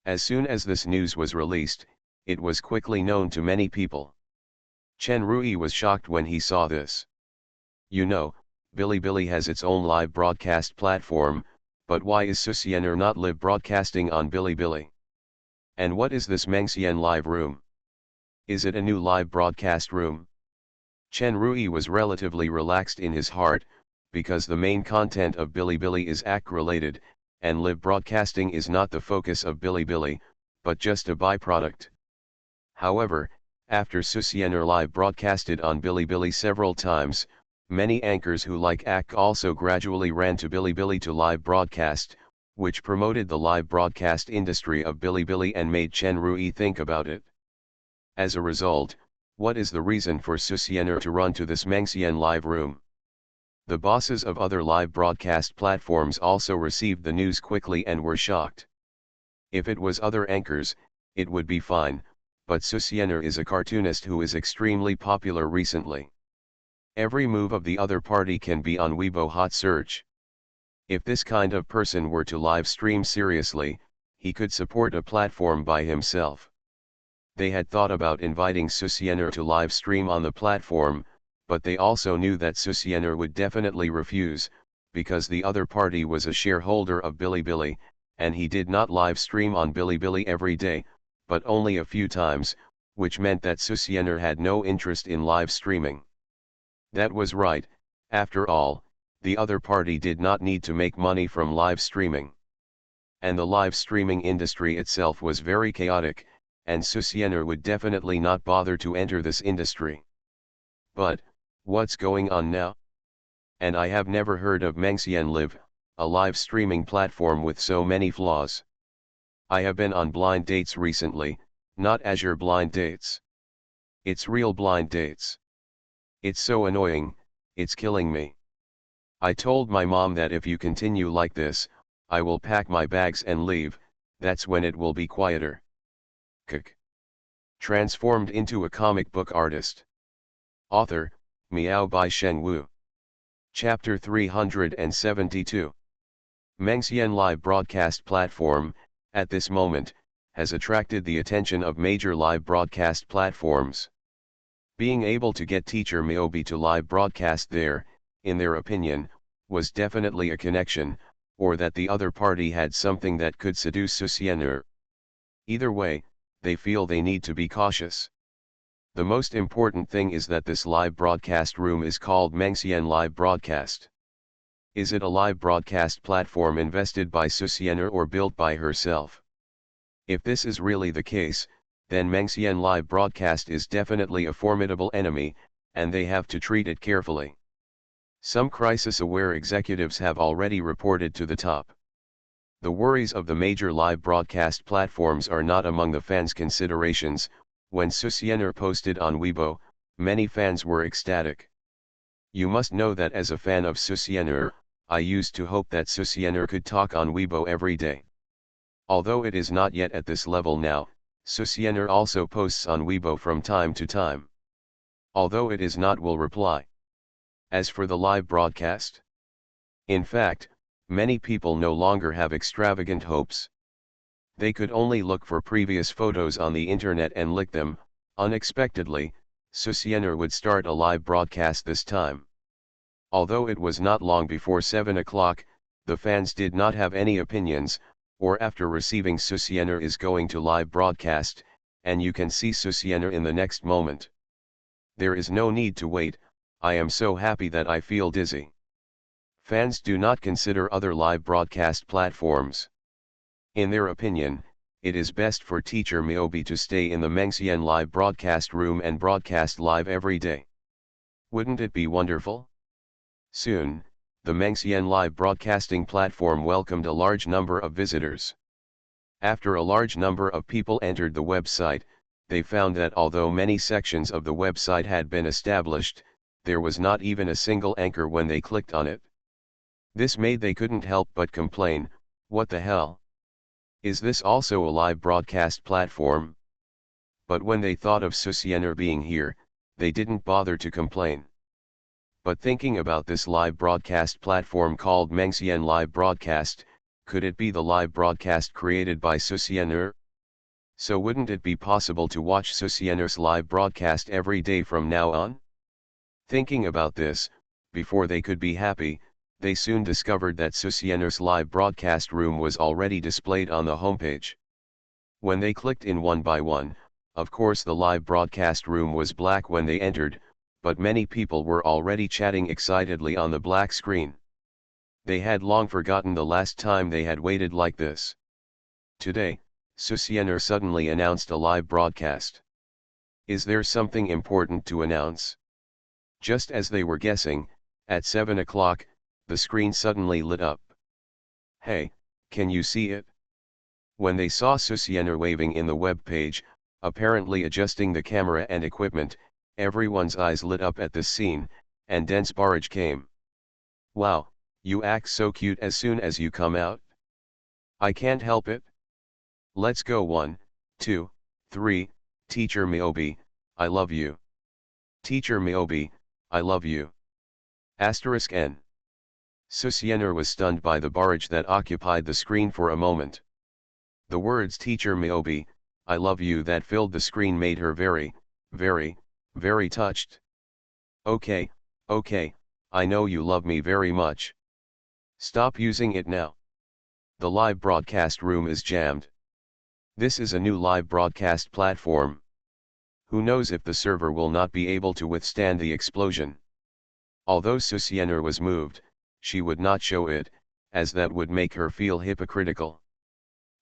S1: As soon as this news was released, it was quickly known to many people. Chen Rui was shocked when he saw this. You know, Bilibili has its own live broadcast platform, but why is Susiener not live broadcasting on Bilibili? And what is this Mengxian Live Room? Is it a new live broadcast room? Chen Rui was relatively relaxed in his heart, because the main content of Bilibili is ACK-related, and live broadcasting is not the focus of Bilibili, but just a byproduct. However, after Susiener live broadcasted on Bilibili several times, many anchors who like ACK also gradually ran to Bilibili to live broadcast, which promoted the live broadcast industry of Bilibili and made Chen Rui think about it. As a result, What is the reason for Susiener to run to this Mangxian live room? The bosses of other live broadcast platforms also received the news quickly and were shocked. If it was other anchors, it would be fine, but Susiener is a cartoonist who is extremely popular recently. Every move of the other party can be on Weibo hot search. If this kind of person were to live stream seriously, he could support a platform by himself. They had thought about inviting Susiener to live stream on the platform, but they also knew that Susiener would definitely refuse, because the other party was a shareholder of Bilibili, and he did not live stream on Bilibili every day, but only a few times, which meant that Susiener had no interest in live streaming. That was right. After all, the other party did not need to make money from live streaming. And the live streaming industry itself was very chaotic, and Susiener would definitely not bother to enter this industry. But, what's going on now? And I have never heard of Mangxian Live, a live streaming platform with so many flaws. I have been on blind dates recently, not Azure blind dates. It's real blind dates. It's so annoying, it's killing me. I told my mom that if you continue like this, I will pack my bags and leave, that's when it will be quieter. Kk. Transformed into a comic book artist. Author, Miao by Shen Wu. Chapter 372. Mangxian live broadcast platform, at this moment, has attracted the attention of major live broadcast platforms. Being able to get teacher Miaobi to live broadcast there, in their opinion, was definitely a connection, or that the other party had something that could seduce Susiener. Either way, they feel they need to be cautious. The most important thing is that this live broadcast room is called Mangxian Live Broadcast. Is it a live broadcast platform invested by Susiener or built by herself? If this is really the case, then Mangxian Live Broadcast is definitely a formidable enemy, and they have to treat it carefully. Some crisis-aware executives have already reported to the top. The worries of the major live broadcast platforms are not among the fans' considerations. When Susiener posted on Weibo, many fans were ecstatic. You must know that as a fan of Susiener, I used to hope that Susiener could talk on Weibo every day. Although it is not yet at this level now, Susiener also posts on Weibo from time to time. Although it is not will reply. As for the live broadcast, in fact, many people no longer have extravagant hopes. They could only look for previous photos on the internet and lick them. Unexpectedly, Susiener would start a live broadcast this time. Although it was not long before 7 o'clock, the fans did not have any opinions, or after receiving Susiener is going to live broadcast, and you can see Susiener in the next moment. There is no need to wait. I am so happy that I feel dizzy. Fans do not consider other live broadcast platforms. In their opinion, it is best for teacher Miaobi to stay in the Mangxian live broadcast room and broadcast live every day. Wouldn't it be wonderful? Soon, the Mangxian live broadcasting platform welcomed a large number of visitors. After a large number of people entered the website, they found that although many sections of the website had been established, there was not even a single anchor when they clicked on it. This made they couldn't help but complain, what the hell? Is this also a live broadcast platform? But when they thought of Susiener being here, they didn't bother to complain. But thinking about this live broadcast platform called Mangxian Live Broadcast, could it be the live broadcast created by Susiener? So wouldn't it be possible to watch Susiener's live broadcast every day from now on? Thinking about this, before they could be happy, they soon discovered that Susiener's live broadcast room was already displayed on the homepage. When they clicked in one by one, of course the live broadcast room was black when they entered, but many people were already chatting excitedly on the black screen. They had long forgotten the last time they had waited like this. Today, Susiener suddenly announced a live broadcast. Is there something important to announce? Just as they were guessing, at 7 o'clock, the screen suddenly lit up. Hey, can you see it? When they saw Susiener waving in the web page, apparently adjusting the camera and equipment, Everyone's eyes lit up at this scene, and dense barrage came. Wow, you act so cute as soon as you come out. I can't help it. Let's go 1, 2, 3, Teacher Miyobi, I love you. Teacher Miyobi, I love you. Asterisk N. Susienner was stunned by the barrage that occupied the screen for a moment. The words Teacher Miyobi, I love you that filled the screen made her very, very, very touched. Okay, okay, I know you love me very much. Stop using it now. The live broadcast room is jammed. This is a new live broadcast platform. Who knows if the server will not be able to withstand the explosion. Although Susienner was moved, she would not show it, as that would make her feel hypocritical.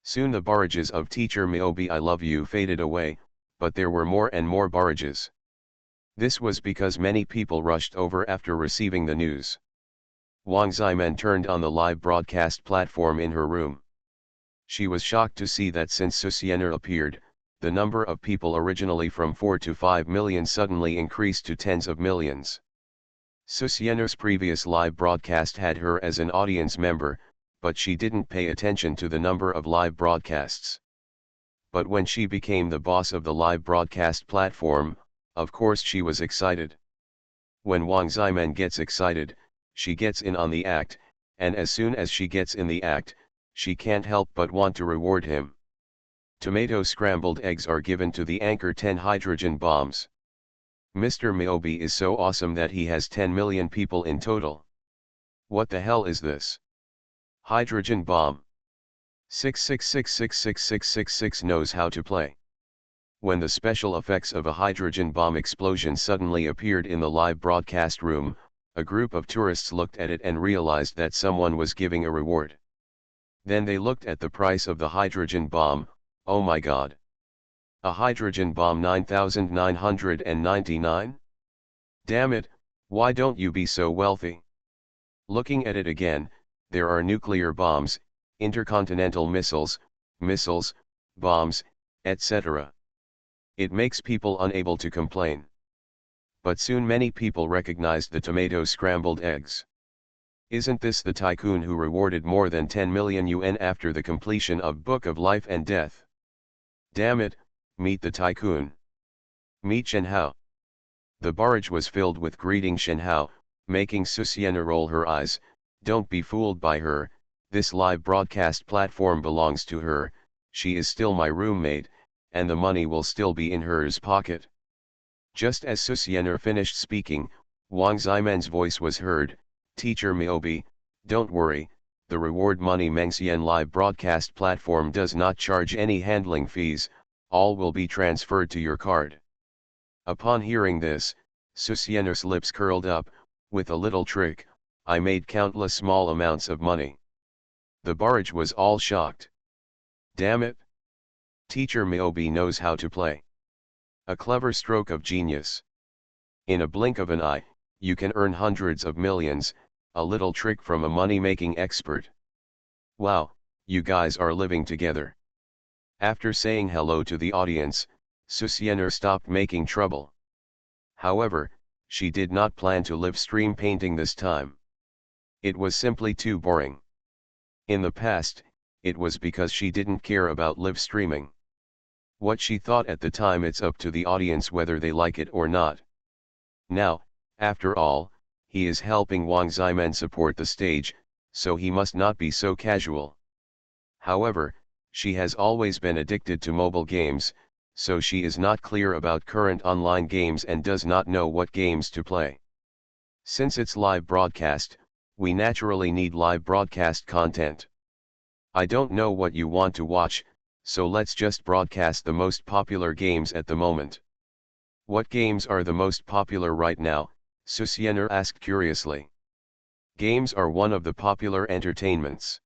S1: Soon the barrages of Teacher Miyobi I love you faded away, but there were more and more barrages. This was because many people rushed over after receiving the news. Wang Ximen turned on the live broadcast platform in her room. She was shocked to see that since Susienner appeared, the number of people originally from 4 to 5 million suddenly increased to tens of millions. Susienner's previous live broadcast had her as an audience member, but she didn't pay attention to the number of live broadcasts. But when she became the boss of the live broadcast platform, of course she was excited. When Wang Ximen gets excited, she gets in on the act, and as soon as she gets in the act, she can't help but want to reward him. Tomato scrambled eggs are given to the anchor 10 hydrogen bombs. Mr. Miyobi is so awesome that he has 10 million people in total. What the hell is this? Hydrogen bomb. 666666666 knows how to play. When the special effects of a hydrogen bomb explosion suddenly appeared in the live broadcast room, a group of tourists looked at it and realized that someone was giving a reward. Then they looked at the price of the hydrogen bomb. Oh my god. A hydrogen bomb 9,999? Damn it, why don't you be so wealthy? Looking at it again, there are nuclear bombs, intercontinental missiles, bombs, etc. It makes people unable to complain. But soon many people recognized the tomato scrambled eggs. Isn't this the tycoon who rewarded more than 10 million yuan after the completion of Book of Life and Death? Damn it, meet the tycoon. Meet Shen Hao. The barrage was filled with greeting Shen Hao, making Susienner roll her eyes. Don't be fooled by her, this live broadcast platform belongs to her, she is still my roommate, and the money will still be in hers pocket. Just as Susienner finished speaking, Wang Ximen's voice was heard, Teacher Miyobi, don't worry, the reward money Mengxian live broadcast platform does not charge any handling fees, all will be transferred to your card. Upon hearing this, Susienner's lips curled up, with a little trick, I made countless small amounts of money. The barrage was all shocked. Damn it! Teacher Miyobi knows how to play. A clever stroke of genius. In a blink of an eye, you can earn hundreds of millions, a little trick from a money-making expert. Wow, you guys are living together. After saying hello to the audience, Susienner stopped making trouble. However, she did not plan to live stream painting this time. It was simply too boring. In the past, it was because she didn't care about live streaming. What she thought at the time, it's up to the audience whether they like it or not. Now, after all, he is helping Wang Ximen support the stage, so he must not be so casual. However, she has always been addicted to mobile games, so she is not clear about current online games and does not know what games to play. Since it's live broadcast, we naturally need live broadcast content. I don't know what you want to watch, so let's just broadcast the most popular games at the moment. What games are the most popular right now? Susienner asked curiously. Games are one of the popular entertainments.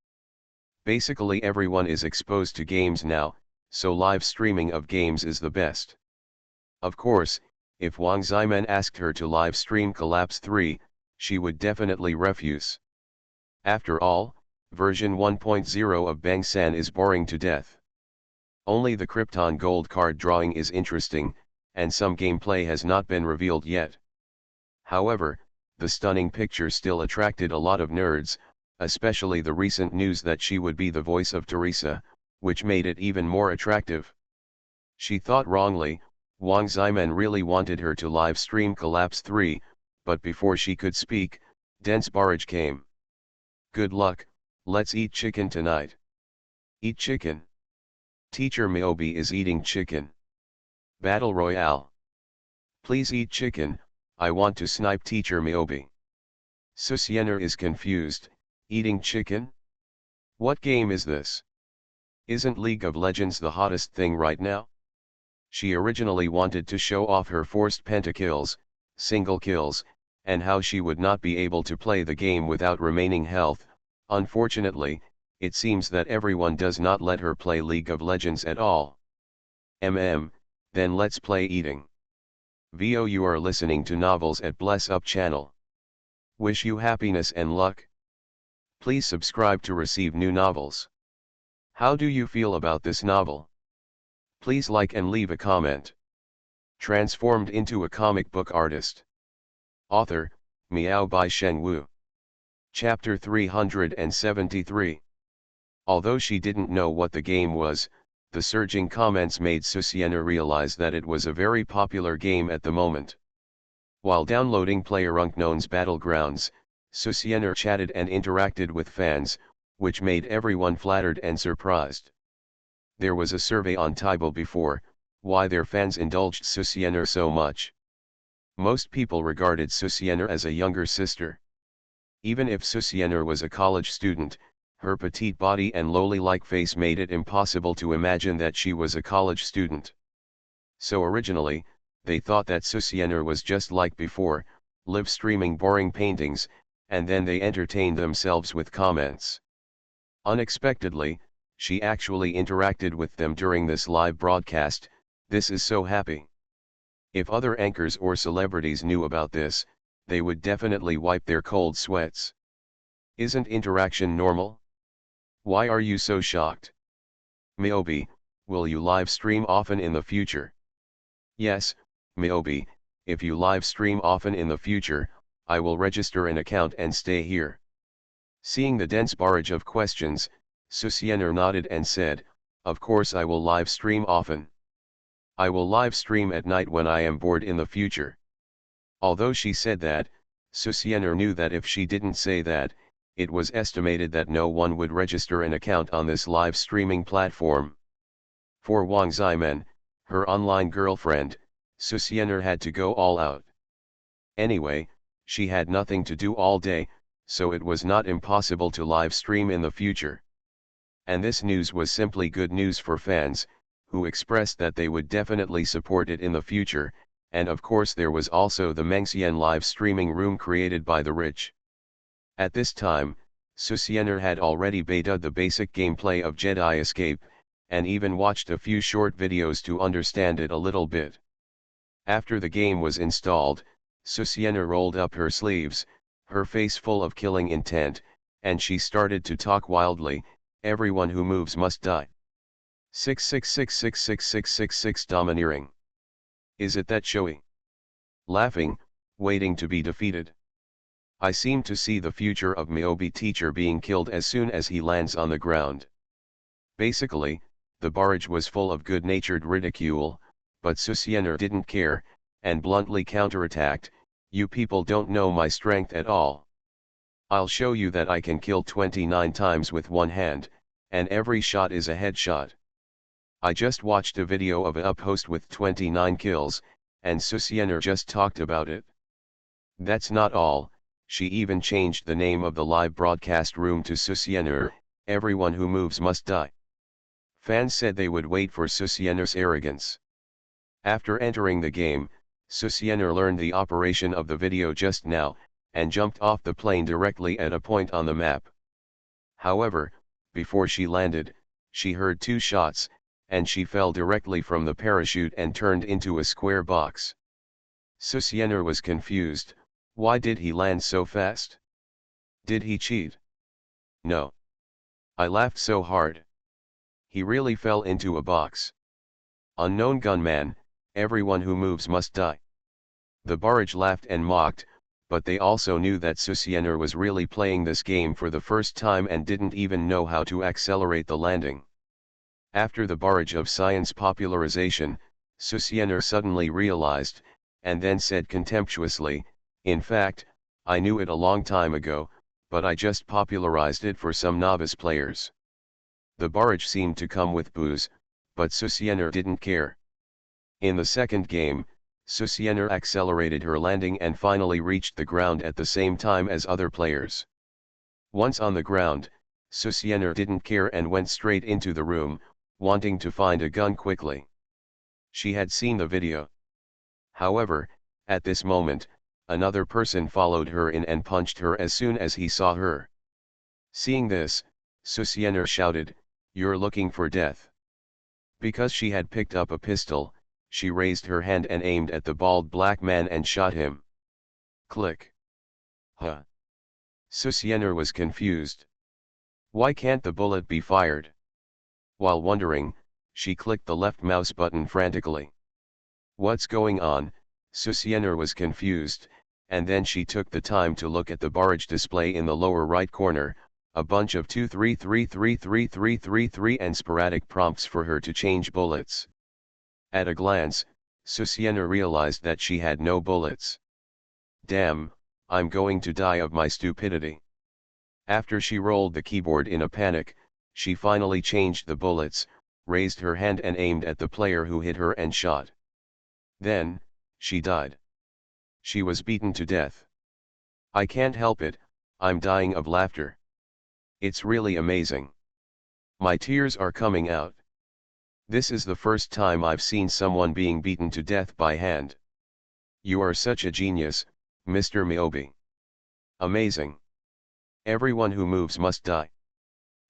S1: Basically everyone is exposed to games now, so live streaming of games is the best. Of course, if Wang Ximen asked her to live stream Collapse 3, she would definitely refuse. After all, version 1.0 of Bang San is boring to death. Only the Krypton gold card drawing is interesting, and some gameplay has not been revealed yet. However, the stunning picture still attracted a lot of nerds, especially the recent news that she would be the voice of Teresa, which made it even more attractive. She thought wrongly, Wang Ximen really wanted her to live stream Collapse 3, but before she could speak, dense barrage came. Good luck, let's eat chicken tonight. Eat chicken. Teacher Miyobi is eating chicken. Battle Royale. Please eat chicken, I want to snipe Teacher Miyobi. Susiener is confused, eating chicken? What game is this? Isn't League of Legends the hottest thing right now? She originally wanted to show off her forced pentakills, single kills, and how she would not be able to play the game without remaining health. Unfortunately, it seems that everyone does not let her play League of Legends at all. Then let's play eating. VO, you are listening to novels at Bless Up channel. Wish you happiness and luck. Please subscribe to receive new novels. How do you feel about this novel? Please like and leave a comment. Transformed into a comic book artist. Author, Miao by Shen Wu. Chapter 373. Although she didn't know what the game was, the surging comments made Susiener realize that it was a very popular game at the moment. While downloading PlayerUnknown's Battlegrounds, Susiener chatted and interacted with fans, which made everyone flattered and surprised. There was a survey on Taibo before, why their fans indulged Susiener so much. Most people regarded Susiener as a younger sister. Even if Susiener was a college student, her petite body and lowly-like face made it impossible to imagine that she was a college student. So originally, they thought that Susiener was just like before, live streaming boring paintings, and then they entertained themselves with comments. Unexpectedly, she actually interacted with them during this live broadcast. This is so happy. If other anchors or celebrities knew about this, they would definitely wipe their cold sweats. Isn't interaction normal? Why are you so shocked? Miyobi, will you live stream often in the future? Yes, Miyobi, if you live stream often in the future, I will register an account and stay here. Seeing the dense barrage of questions, Susiener nodded and said, of course I will live stream often. I will live stream at night when I am bored in the future. Although she said that, Susiener knew that if she didn't say that, it was estimated that no one would register an account on this live streaming platform. For Wang Ximen, her online girlfriend, Susiener had to go all out. Anyway, she had nothing to do all day, so it was not impossible to live stream in the future. And this news was simply good news for fans, who expressed that they would definitely support it in the future, and of course there was also the Mengxian live streaming room created by the rich. At this time, Susiener had already beta'd the basic gameplay of Jedi Escape, and even watched a few short videos to understand it a little bit. After the game was installed, Susiener rolled up her sleeves, her face full of killing intent, and she started to talk wildly, everyone who moves must die. 666666666 domineering. Is it that showy? Laughing, waiting to be defeated. I seem to see the future of Miyobi teacher being killed as soon as he lands on the ground. Basically, the barrage was full of good-natured ridicule, but Susiener didn't care, and bluntly counterattacked, you people don't know my strength at all. I'll show you that I can kill 29 times with one hand, and every shot is a headshot. I just watched a video of a up-host with 29 kills, and Susiener just talked about it. That's not all. She even changed the name of the live broadcast room to Susiener, everyone who moves must die. Fans said they would wait for Susiener's arrogance. After entering the game, Susiener learned the operation of the video just now, and jumped off the plane directly at a point on the map. However, before she landed, she heard two shots, and she fell directly from the parachute and turned into a square box. Susiener was confused. Why did he land so fast? Did he cheat? No. I laughed so hard. He really fell into a box. Unknown gunman, Everyone who moves must die. The barrage laughed and mocked, but they also knew that Susiener was really playing this game for the first time and didn't even know how to accelerate the landing. After the barrage of science popularization, Susiener suddenly realized, and then said contemptuously, "In fact, I knew it a long time ago, but I just popularized it for some novice players." The barrage seemed to come with booze, but Susiener didn't care. In the second game, Susiener accelerated her landing and finally reached the ground at the same time as other players. Once on the ground, Susiener didn't care and went straight into the room, wanting to find a gun quickly. She had seen the video. However, at this moment, another person followed her in and punched her as soon as he saw her. Seeing this, Susiener shouted, "You're looking for death." Because she had picked up a pistol, she raised her hand and aimed at the bald black man and shot him. Click. Huh. Susiener was confused. Why can't the bullet be fired? While wondering, she clicked the left mouse button frantically. What's going on? Susiener was confused, and then she took the time to look at the barrage display in the lower right corner, a bunch of 2333333 and sporadic prompts for her to change bullets. At a glance, Susiener realized that she had no bullets. Damn, I'm going to die of my stupidity. After she rolled the keyboard in a panic, she finally changed the bullets, raised her hand and aimed at the player who hit her and shot. Then, she died. She was beaten to death. I can't help it, I'm dying of laughter. It's really amazing. My tears are coming out. This is the first time I've seen someone being beaten to death by hand. You are such a genius, Mr. Miyobi. Amazing. Everyone who moves must die.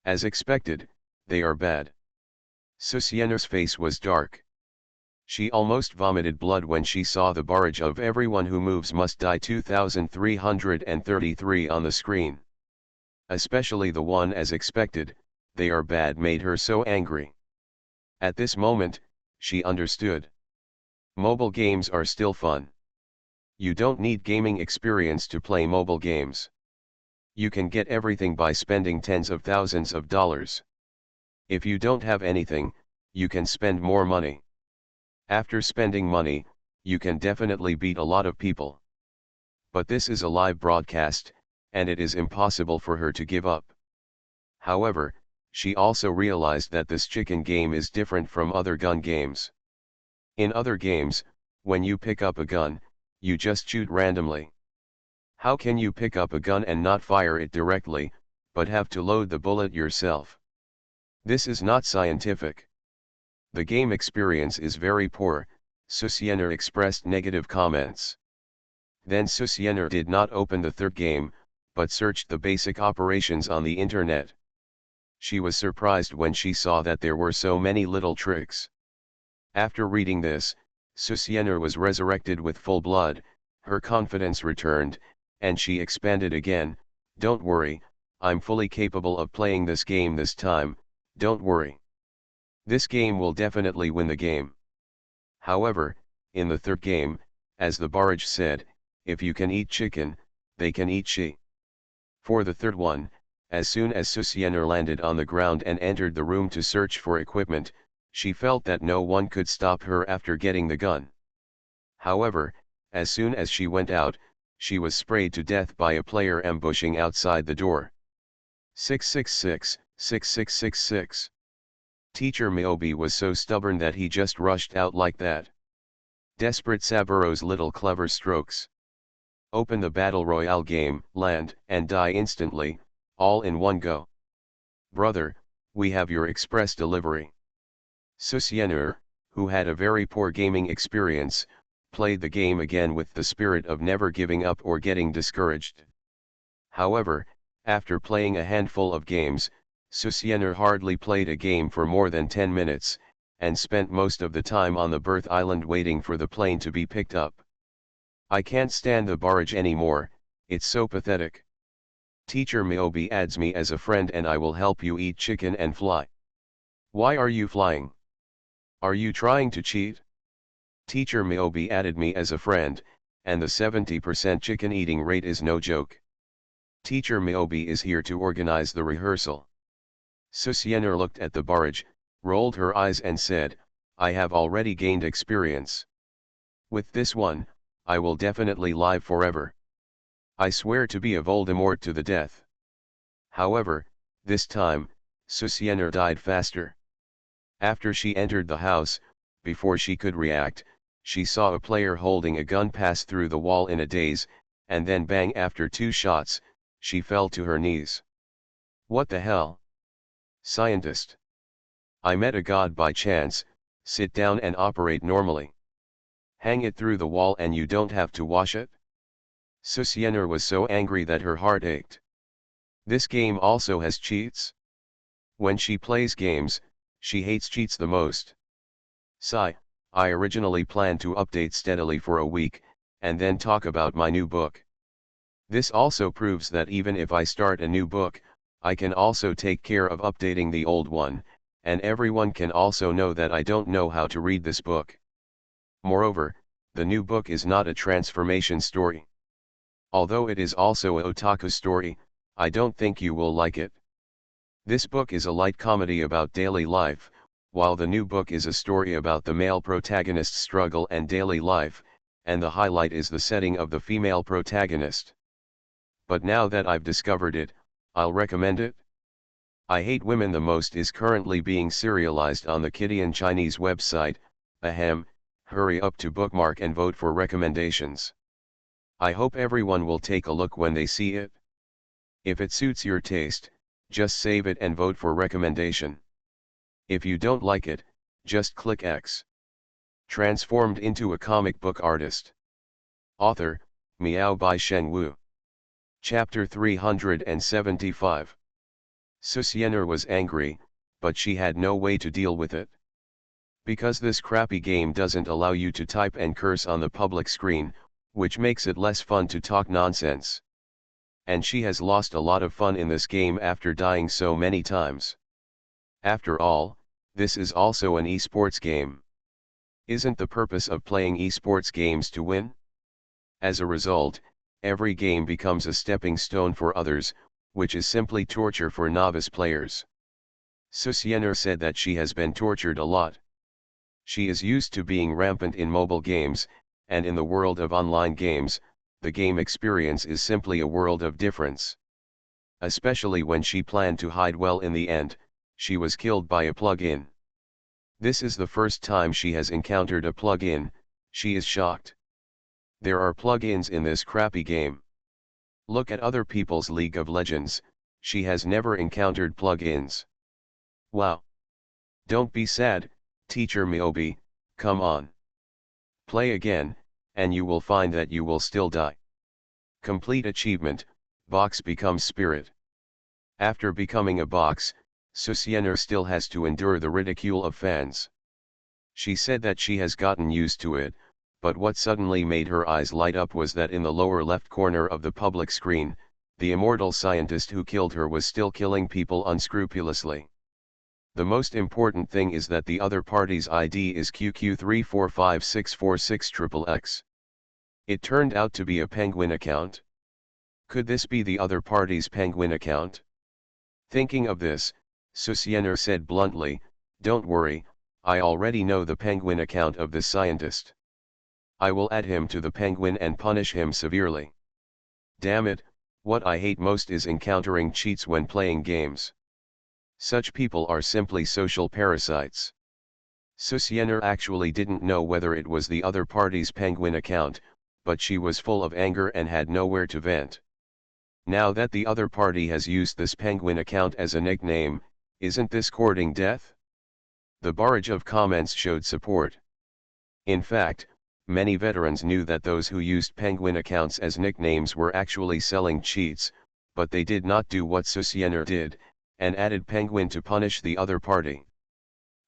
S1: As expected, they are bad. Susiener's face was dark. She almost vomited blood when she saw the barrage of "Everyone who moves must die" 2333 on the screen. Especially the one "as expected, they are bad" made her so angry. At this moment, she understood. Mobile games are still fun. You don't need gaming experience to play mobile games. You can get everything by spending tens of thousands of dollars. If you don't have anything, you can spend more money. After spending money, you can definitely beat a lot of people. But this is a live broadcast, and it is impossible for her to give up. However, she also realized that this chicken game is different from other gun games. In other games, when you pick up a gun, you just shoot randomly. How can you pick up a gun and not fire it directly, but have to load the bullet yourself? This is not scientific. The game experience is very poor, Susiener expressed negative comments. Then Susiener did not open the third game, but searched the basic operations on the internet. She was surprised when she saw that there were so many little tricks. After reading this, Susiener was resurrected with full blood, her confidence returned, and she expanded again. "Don't worry, I'm fully capable of playing this game this time, don't worry. This game will definitely win the game." However, in the third game, as the barrage said, if you can eat chicken, they can eat she. For the third one, as soon as Susiener landed on the ground and entered the room to search for equipment, she felt that no one could stop her after getting the gun. However, as soon as she went out, she was sprayed to death by a player ambushing outside the door. 666, 6666. Teacher Miyobi was so stubborn that he just rushed out like that. Desperate Saburo's little clever strokes. Open the Battle Royale game, land, and die instantly, all in one go. Brother, we have your express delivery. Susiener, who had a very poor gaming experience, played the game again with the spirit of never giving up or getting discouraged. However, after playing a handful of games, Susiener hardly played a game for more than 10 minutes, and spent most of the time on the birth island waiting for the plane to be picked up. "I can't stand the barrage anymore, it's so pathetic. Teacher Miyobi adds me as a friend and I will help you eat chicken and fly." "Why are you flying? Are you trying to cheat?" Teacher Miyobi added me as a friend, and the 70% chicken eating rate is no joke. Teacher Miyobi is here to organize the rehearsal. Susiener looked at the barrage, rolled her eyes and said, I have already gained experience. With this one, I will definitely live forever. I swear to be a Voldemort to the death. However, this time, Susiener died faster. After she entered the house, before she could react, she saw a player holding a gun pass through the wall in a daze, and then bang after 2 shots, she fell to her knees. What the hell? Scientist. I met a god by chance, sit down and operate normally. Hang it through the wall and you don't have to wash it? Susiener was so angry that her heart ached. This game also has cheats? When she plays games, she hates cheats the most. Sigh, I originally planned to update steadily for a week, and then talk about my new book. This also proves that even if I start a new book, I can also take care of updating the old one, and everyone can also know that I don't know how to read this book. Moreover, the new book is not a transformation story. Although it is also a otaku story, I don't think you will like it. This book is a light comedy about daily life, while the new book is a story about the male protagonist's struggle and daily life, and the highlight is the setting of the female protagonist. But now that I've discovered it, I'll recommend it. I Hate Women the Most is currently being serialized on the Kidian Chinese website. Ahem, hurry up to bookmark and vote for recommendations. I hope everyone will take a look when they see it. If it suits your taste, just save it and vote for recommendation. If you don't like it, just click X. Transformed into a comic book artist. Author, Miao by Shen Wu. Chapter 375. Susiener was angry, but she had no way to deal with it. Because this crappy game doesn't allow you to type and curse on the public screen, which makes it less fun to talk nonsense. And she has lost a lot of fun in this game after dying so many times. After all, this is also an esports game. Isn't the purpose of playing esports games to win? As a result, every game becomes a stepping stone for others, which is simply torture for novice players. Susiener said that she has been tortured a lot. She is used to being rampant in mobile games, and in the world of online games, the game experience is simply a world of difference. Especially when she planned to hide well in the end, she was killed by a plug-in. This is the first time she has encountered a plug-in, she is shocked. There are plug-ins in this crappy game. Look at other people's League of Legends, she has never encountered plug-ins. Wow. Don't be sad, Teacher Miyobi, come on. Play again, and you will find that you will still die. Complete achievement, box becomes spirit. After becoming a box, Susiener still has to endure the ridicule of fans. She said that she has gotten used to it, but what suddenly made her eyes light up was that in the lower left corner of the public screen, the immortal scientist who killed her was still killing people unscrupulously. The most important thing is that the other party's ID is QQ3456466XX. It turned out to be a penguin account. Could this be the other party's penguin account? Thinking of this, Susiener said bluntly, "Don't worry, I already know the penguin account of this scientist. I will add him to the penguin and punish him severely. Damn it, what I hate most is encountering cheats when playing games. Such people are simply social parasites." Susiener actually didn't know whether it was the other party's penguin account, but she was full of anger and had nowhere to vent. Now that the other party has used this penguin account as a nickname, isn't this courting death? The barrage of comments showed support. In fact, many veterans knew that those who used penguin accounts as nicknames were actually selling cheats, but they did not do what Susiener did, and added penguin to punish the other party.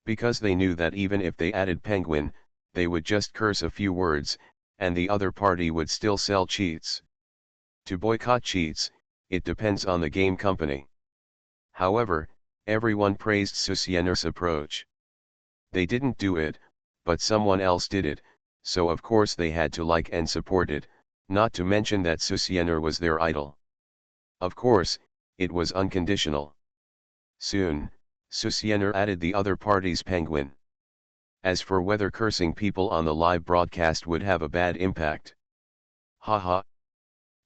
S1: Because they knew that even if they added penguin, they would just curse a few words, and the other party would still sell cheats. To boycott cheats, it depends on the game company. However, everyone praised Susiener's approach. They didn't do it, but someone else did it, so of course they had to like and support it, not to mention that Susiener was their idol. Of course, it was unconditional. Soon, Susiener added the other party's penguin. As for whether cursing people on the live broadcast would have a bad impact. Haha.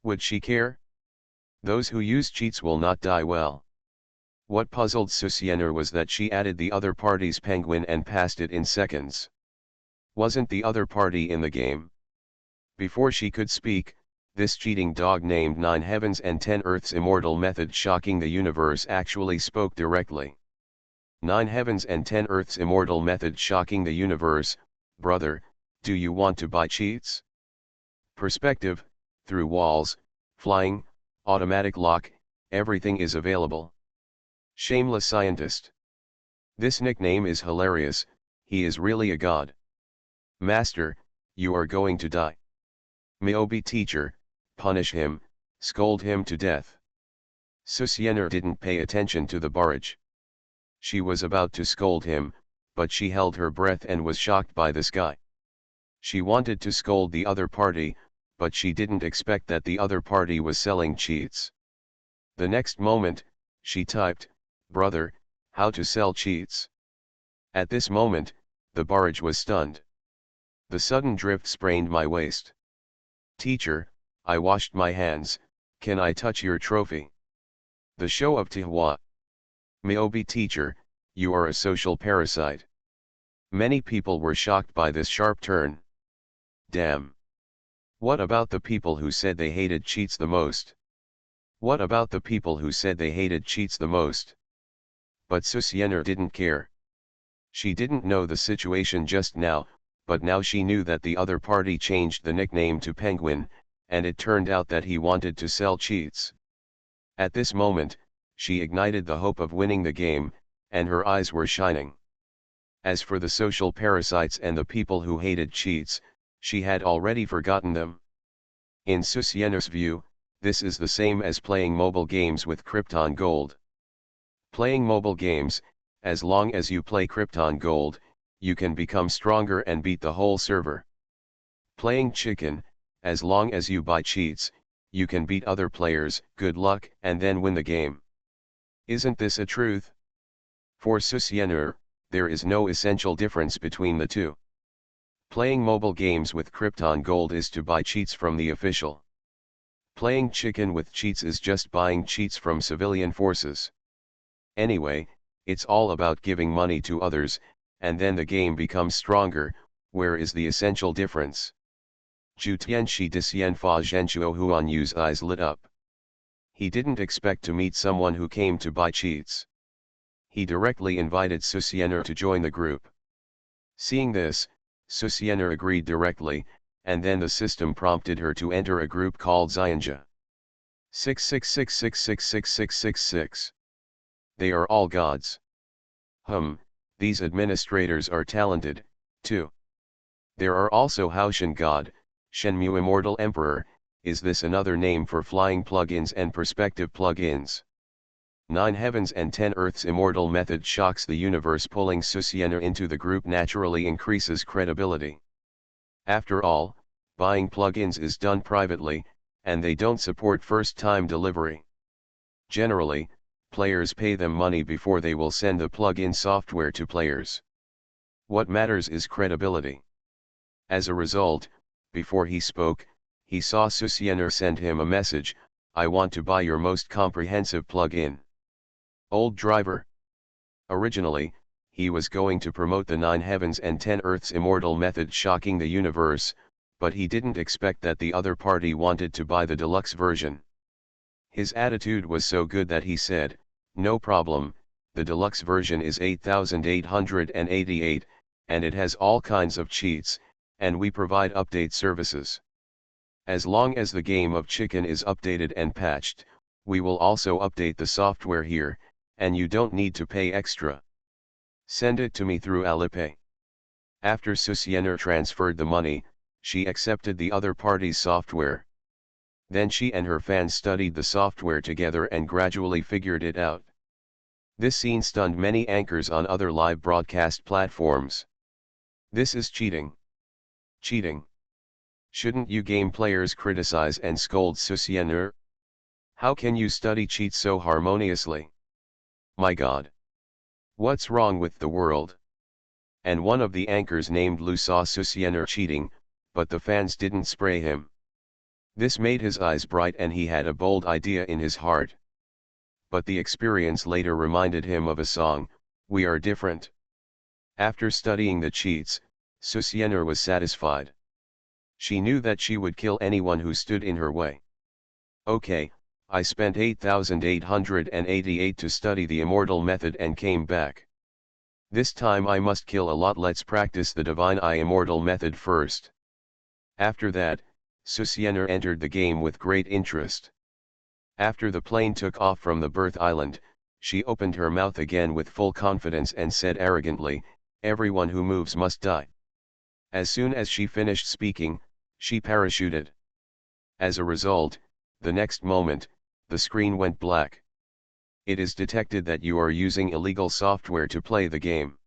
S1: Would she care? Those who use cheats will not die well. What puzzled Susiener was that she added the other party's penguin and passed it in seconds. Wasn't the other party in the game? Before she could speak, this cheating dog named 9 Heavens and 10 Earths immortal method shocking the universe actually spoke directly. 9 Heavens and 10 Earths immortal method shocking the universe, brother, do you want to buy cheats? Perspective, through walls, flying, automatic lock, everything is available. Shameless scientist. This nickname is hilarious, he is really a god. Master, you are going to die. Myobi teacher, punish him, scold him to death. Susiener didn't pay attention to the barrage. She was about to scold him, but she held her breath and was shocked by this guy. She wanted to scold the other party, but she didn't expect that the other party was selling cheats. The next moment, she typed, "Brother, how to sell cheats?" At this moment, the barrage was stunned. The sudden drift sprained my waist. Teacher, I washed my hands, can I touch your trophy? The show of Tihua. Myobi teacher, you are a social parasite. Many people were shocked by this sharp turn. Damn. What about the people who said they hated cheats the most? What about the people who said they hated cheats the most? But Susiener didn't care. She didn't know the situation just now, but now she knew that the other party changed the nickname to Penguin, and it turned out that he wanted to sell cheats. At this moment, she ignited the hope of winning the game, and her eyes were shining. As for the social parasites and the people who hated cheats, she had already forgotten them. In Susiener's view, this is the same as playing mobile games with Krypton Gold. Playing mobile games, as long as you play Krypton Gold, you can become stronger and beat the whole server. Playing chicken, as long as you buy cheats, you can beat other players, good luck, and then win the game. Isn't this a truth? For Susiener, there is no essential difference between the two. Playing mobile games with Krypton Gold is to buy cheats from the official. Playing chicken with cheats is just buying cheats from civilian forces. Anyway, it's all about giving money to others, and then the game becomes stronger. Where is the essential difference? Zhu Tianxi Disian Fa Zhenchuo Huan Yu's eyes lit up. He didn't expect to meet someone who came to buy cheats. He directly invited Susiener to join the group. Seeing this, Susiener agreed directly, and then the system prompted her to enter a group called Xianja. 666666666. They are all gods. These administrators are talented, too. There are also Haoshan God, Shenmue Immortal Emperor. Is this another name for flying plugins and perspective plugins? 9 Heavens and 10 Earths immortal method shocks the universe. Pulling Susiener into the group naturally increases credibility. After all, buying plugins is done privately, and they don't support first-time delivery. Generally, players pay them money before they will send the plugin software to players. What matters is credibility. As a result, before he spoke, he saw Susiener send him a message, "I want to buy your most comprehensive plugin." Old driver. Originally, he was going to promote the 9 Heavens and 10 Earths immortal method shocking the universe, but he didn't expect that the other party wanted to buy the deluxe version. His attitude was so good that he said, "No problem, the deluxe version is 8,888, and it has all kinds of cheats, and we provide update services. As long as the game of chicken is updated and patched, we will also update the software here, and you don't need to pay extra. Send it to me through Alipay." After Susiener transferred the money, she accepted the other party's software. Then she and her fans studied the software together and gradually figured it out. This scene stunned many anchors on other live broadcast platforms. This is cheating. Cheating. Shouldn't you game players criticize and scold Susiener? How can you study cheats so harmoniously? My God. What's wrong with the world? And one of the anchors named Lou saw Susiener cheating, but the fans didn't spray him. This made his eyes bright and he had a bold idea in his heart. But the experience later reminded him of a song, We Are Different. After studying the cheats, Susiener was satisfied. She knew that she would kill anyone who stood in her way. Okay, I spent 8,888 to study the immortal method and came back. This time I must kill a lot. Let's practice the divine I immortal method first. After that, Susiener entered the game with great interest. After the plane took off from the birth island, she opened her mouth again with full confidence and said arrogantly, everyone who moves must die. As soon as she finished speaking, she parachuted. As a result, the next moment, the screen went black. It is detected that you are using illegal software to play the game.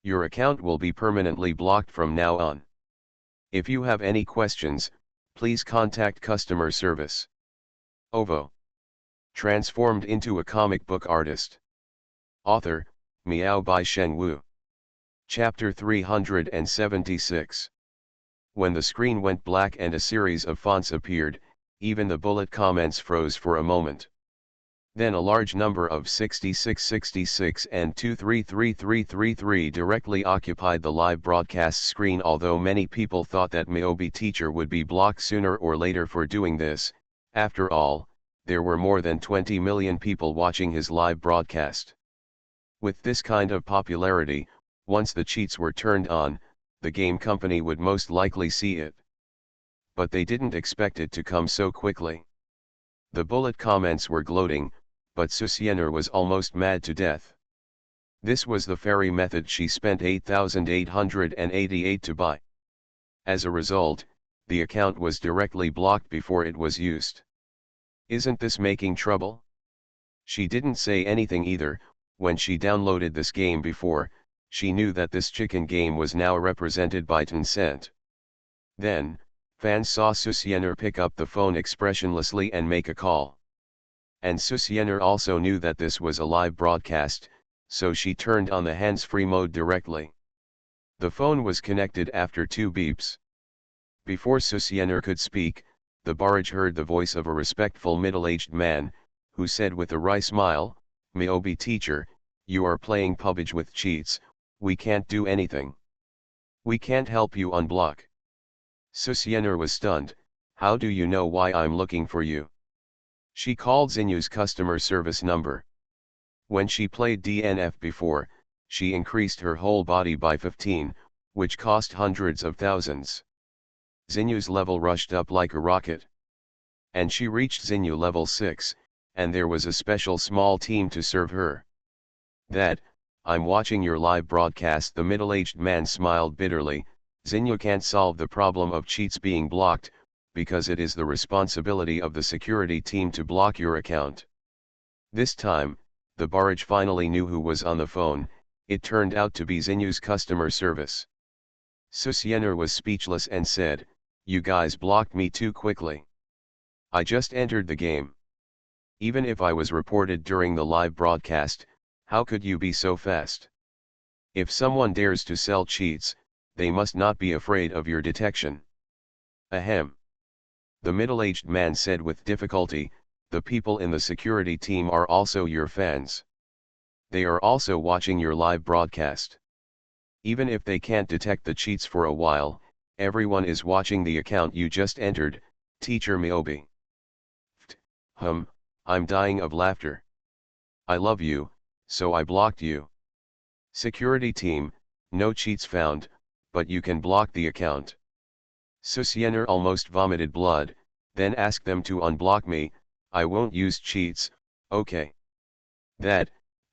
S1: Your account will be permanently blocked from now on. If you have any questions, please contact customer service. OVO. Transformed into a comic book artist. Author, Miao by Shen Wu. Chapter 376. When the screen went black and a series of fonts appeared, even the bullet comments froze for a moment. Then a large number of 6666 and 233333 directly occupied the live broadcast screen. Although many people thought that Miyobi teacher would be blocked sooner or later for doing this, after all, there were more than 20 million people watching his live broadcast. With this kind of popularity, once the cheats were turned on, the game company would most likely see it. But they didn't expect it to come so quickly. The bullet comments were gloating, but Susiener was almost mad to death. This was the fairy method she spent 8,888 to buy. As a result, the account was directly blocked before it was used. Isn't this making trouble? She didn't say anything either. When she downloaded this game before, she knew that this chicken game was now represented by Tencent. Then, fans saw Susiener pick up the phone expressionlessly and make a call. And Susiener also knew that this was a live broadcast, so she turned on the hands-free mode directly. The phone was connected after 2 beeps. Before Susiener could speak, the barrage heard the voice of a respectful middle-aged man, who said with a wry smile, Miyobi teacher, you are playing PUBG with cheats, we can't do anything. We can't help you unblock. Susiener was stunned, how do you know why I'm looking for you? She called Xinyu's customer service number. When she played DNF before, she increased her whole body by 15, which cost hundreds of thousands. Xinyu's level rushed up like a rocket. And she reached Xinyu level 6, and there was a special small team to serve her. I'm watching your live broadcast. The middle-aged man smiled bitterly. Xinyu can't solve the problem of cheats being blocked, because it is the responsibility of the security team to block your account. This time, the barrage finally knew who was on the phone. It turned out to be Xinyu's customer service. Susiener was speechless and said, you guys blocked me too quickly. I just entered the game. Even if I was reported during the live broadcast, how could you be so fast? If someone dares to sell cheats, they must not be afraid of your detection. Ahem. The middle-aged man said with difficulty, the people in the security team are also your fans. They are also watching your live broadcast. Even if they can't detect the cheats for a while, everyone is watching the account you just entered, teacher Miyobi. I'm dying of laughter. I love you, so I blocked you. Security team, no cheats found, but you can block the account. Susiener almost vomited blood, then asked them to unblock me. I won't use cheats, okay?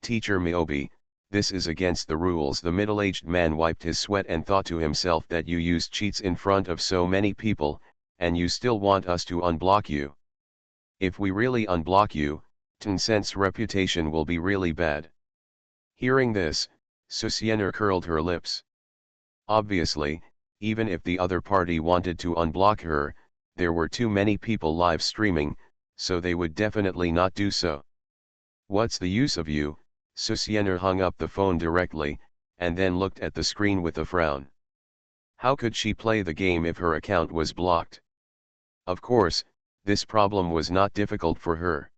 S1: Teacher Miyobi, this is against the rules. The middle-aged man wiped his sweat and thought to himself that you used cheats in front of so many people, and you still want us to unblock you. If we really unblock you, Tencent's reputation will be really bad. Hearing this, Susiener curled her lips. Obviously, Even if the other party wanted to unblock her, there were too many people live streaming, so they would definitely not do so. What's the use of you? Susiener hung up the phone directly, and then looked at the screen with a frown. How could she play the game if her account was blocked? Of course, this problem was not difficult for her.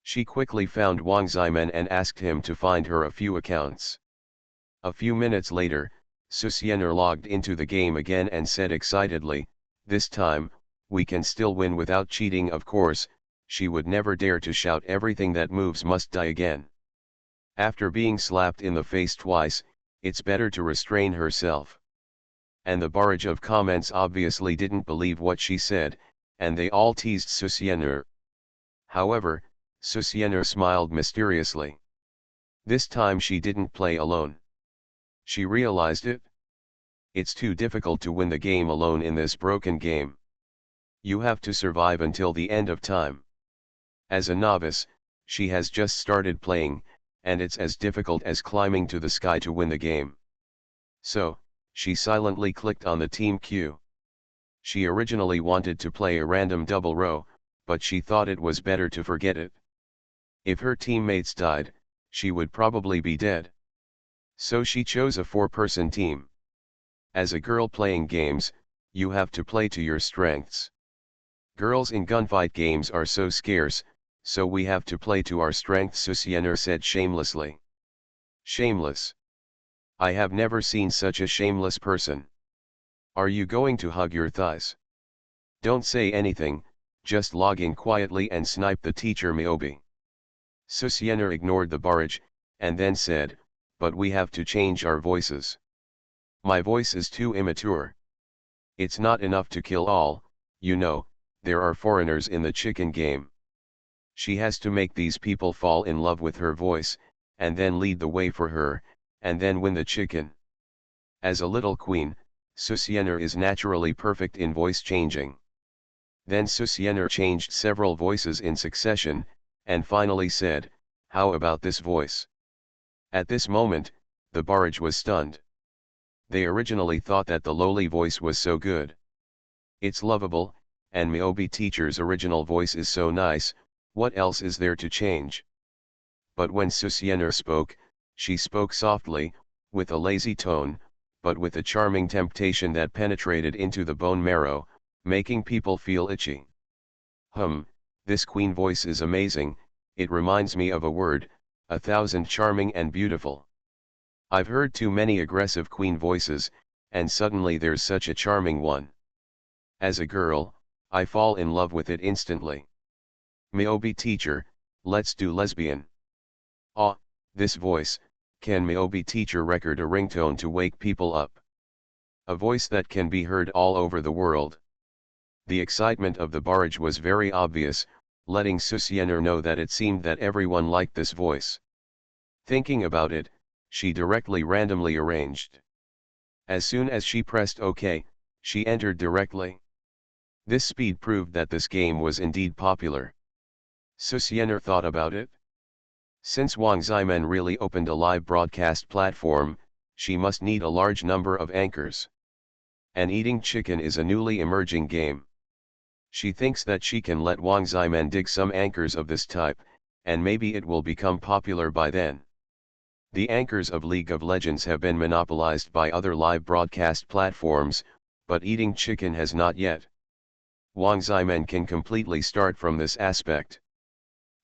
S1: She quickly found Wang Ximen and asked him to find her a few accounts. A few minutes later, Susiener logged into the game again and said excitedly, "This time, we can still win without cheating." Of course, she would never dare to shout "everything that moves must die" again. After being slapped in the face twice, it's better to restrain herself. And the barrage of comments obviously didn't believe what she said, and they all teased Susiener. However, Susiener smiled mysteriously. This time she didn't play alone. She realized it. It's too difficult to win the game alone in this broken game. You have to survive until the end of time. As a novice, she has just started playing, and it's as difficult as climbing to the sky to win the game. So, she silently clicked on the team queue. She originally wanted to play a random double row, but she thought it was better to forget it. If her teammates died, she would probably be dead. So she chose a 4-person team. As a girl playing games, you have to play to your strengths. Girls in gunfight games are so scarce, so we have to play to our strengths, Susiener said shamelessly. Shameless. I have never seen such a shameless person. Are you going to hug your thighs? Don't say anything, just log in quietly and snipe the teacher Miobi. Susiener ignored the barrage, and then said, "But we have to change our voices. My voice is too immature. It's not enough to kill all, you know, there are foreigners in the chicken game. She has to make these people fall in love with her voice, and then lead the way for her, and then win the chicken." As a little queen, Susiener is naturally perfect in voice changing. Then Susiener changed several voices in succession, and finally said, "How about this voice?" At this moment, the barrage was stunned. They originally thought that the lowly voice was so good. It's lovable, and Miobi teacher's original voice is so nice, what else is there to change? But when Susiener spoke, she spoke softly, with a lazy tone, but with a charming temptation that penetrated into the bone marrow, making people feel itchy. This queen voice is amazing, it reminds me of a word, 1,000 charming and beautiful. I've heard too many aggressive queen voices, and suddenly there's such a charming one. As a girl, I fall in love with it instantly. Miobi teacher, let's do lesbian. Ah, this voice, can Miobi teacher record a ringtone to wake people up? A voice that can be heard all over the world. The excitement of the barrage was very obvious, letting Susiener know that it seemed that everyone liked this voice. Thinking about it, she directly randomly arranged. As soon as she pressed OK, she entered directly. This speed proved that this game was indeed popular. Susiener thought about it. Since Wang Ximen really opened a live broadcast platform, she must need a large number of anchors. And eating chicken is a newly emerging game. She thinks that she can let Wang Ximen dig some anchors of this type, and maybe it will become popular by then. The anchors of League of Legends have been monopolized by other live broadcast platforms, but eating chicken has not yet. Wang Ximen can completely start from this aspect.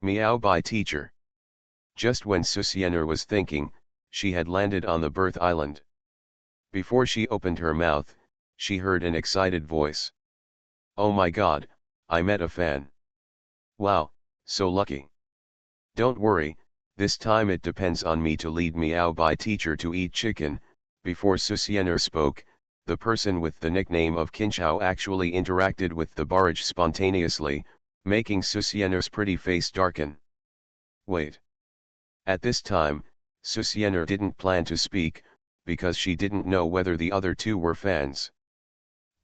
S1: Meow by teacher. Just when Susiener was thinking, she had landed on the birth island. Before she opened her mouth, she heard an excited voice. "Oh my god, I met a fan. Wow, so lucky. Don't worry, this time it depends on me to lead Meow by teacher to eat chicken." Before Susiener spoke, the person with the nickname of Kinchao actually interacted with the barrage spontaneously, making Susiener's pretty face darken. Wait. At this time, Susiener didn't plan to speak, because she didn't know whether the other two were fans.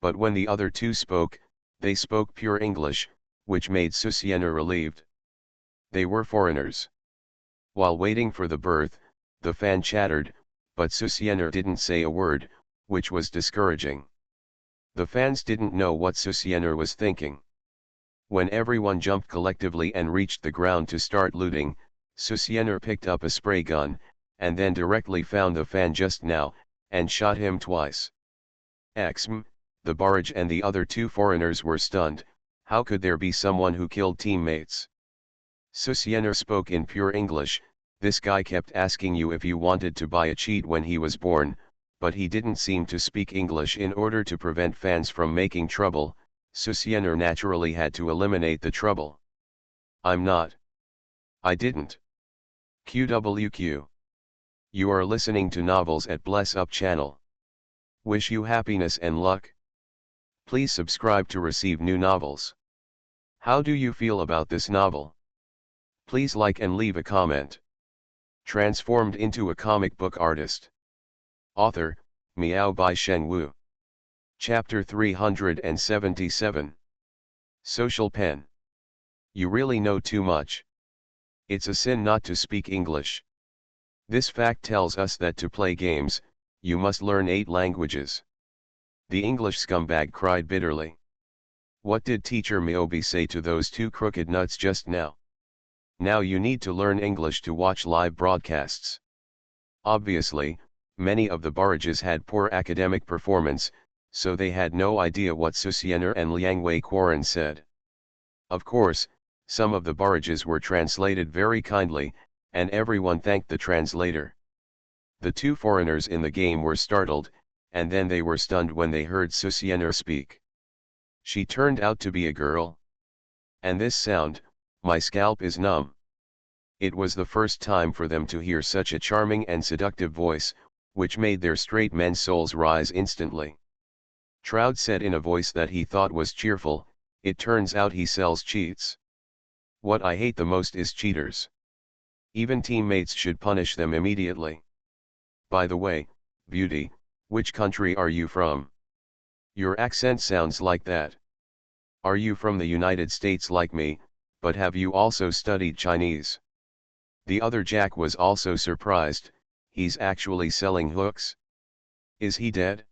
S1: But when the other two spoke, they spoke pure English, which made Susiener relieved. They were foreigners. While waiting for the birth, the fan chattered, but Susiener didn't say a word, which was discouraging. The fans didn't know what Susiener was thinking. When everyone jumped collectively and reached the ground to start looting, Susiener picked up a spray gun, and then directly found the fan just now, and shot him twice. The barrage and the other two foreigners were stunned. How could there be someone who killed teammates? Susiener spoke in pure English. This guy kept asking you if you wanted to buy a cheat when he was born, but he didn't seem to speak English. In order to prevent fans from making trouble, Susiener naturally had to eliminate the trouble. I'm not. I didn't. QWQ. You are listening to Novels at Bless Up channel. Wish you happiness and luck. Please subscribe to receive new novels. How do you feel about this novel? Please like and leave a comment. Transformed into a comic book artist. Author, Miao by Shen Wu. Chapter 377. Social Pen. You really know too much. It's a sin not to speak English. This fact tells us that to play games, you must learn 8 languages. The English scumbag cried bitterly. What did teacher Miyobi say to those 2 crooked nuts just now? Now you need to learn English to watch live broadcasts. Obviously, many of the barrages had poor academic performance, so they had no idea what Susiener and Liang Wei Quarren said. Of course, some of the barrages were translated very kindly, and everyone thanked the translator. The 2 foreigners in the game were startled, and then they were stunned when they heard Susiener speak. She turned out to be a girl. And this sound, my scalp is numb. It was the first time for them to hear such a charming and seductive voice, which made their straight men's souls rise instantly. Trout said in a voice that he thought was cheerful, it turns out he sells cheats. What I hate the most is cheaters. Even teammates should punish them immediately. By the way, beauty, which country are you from? Your accent sounds like that. Are you from the United States like me, but have you also studied Chinese? The other Jack was also surprised. He's actually selling hooks? Is he dead?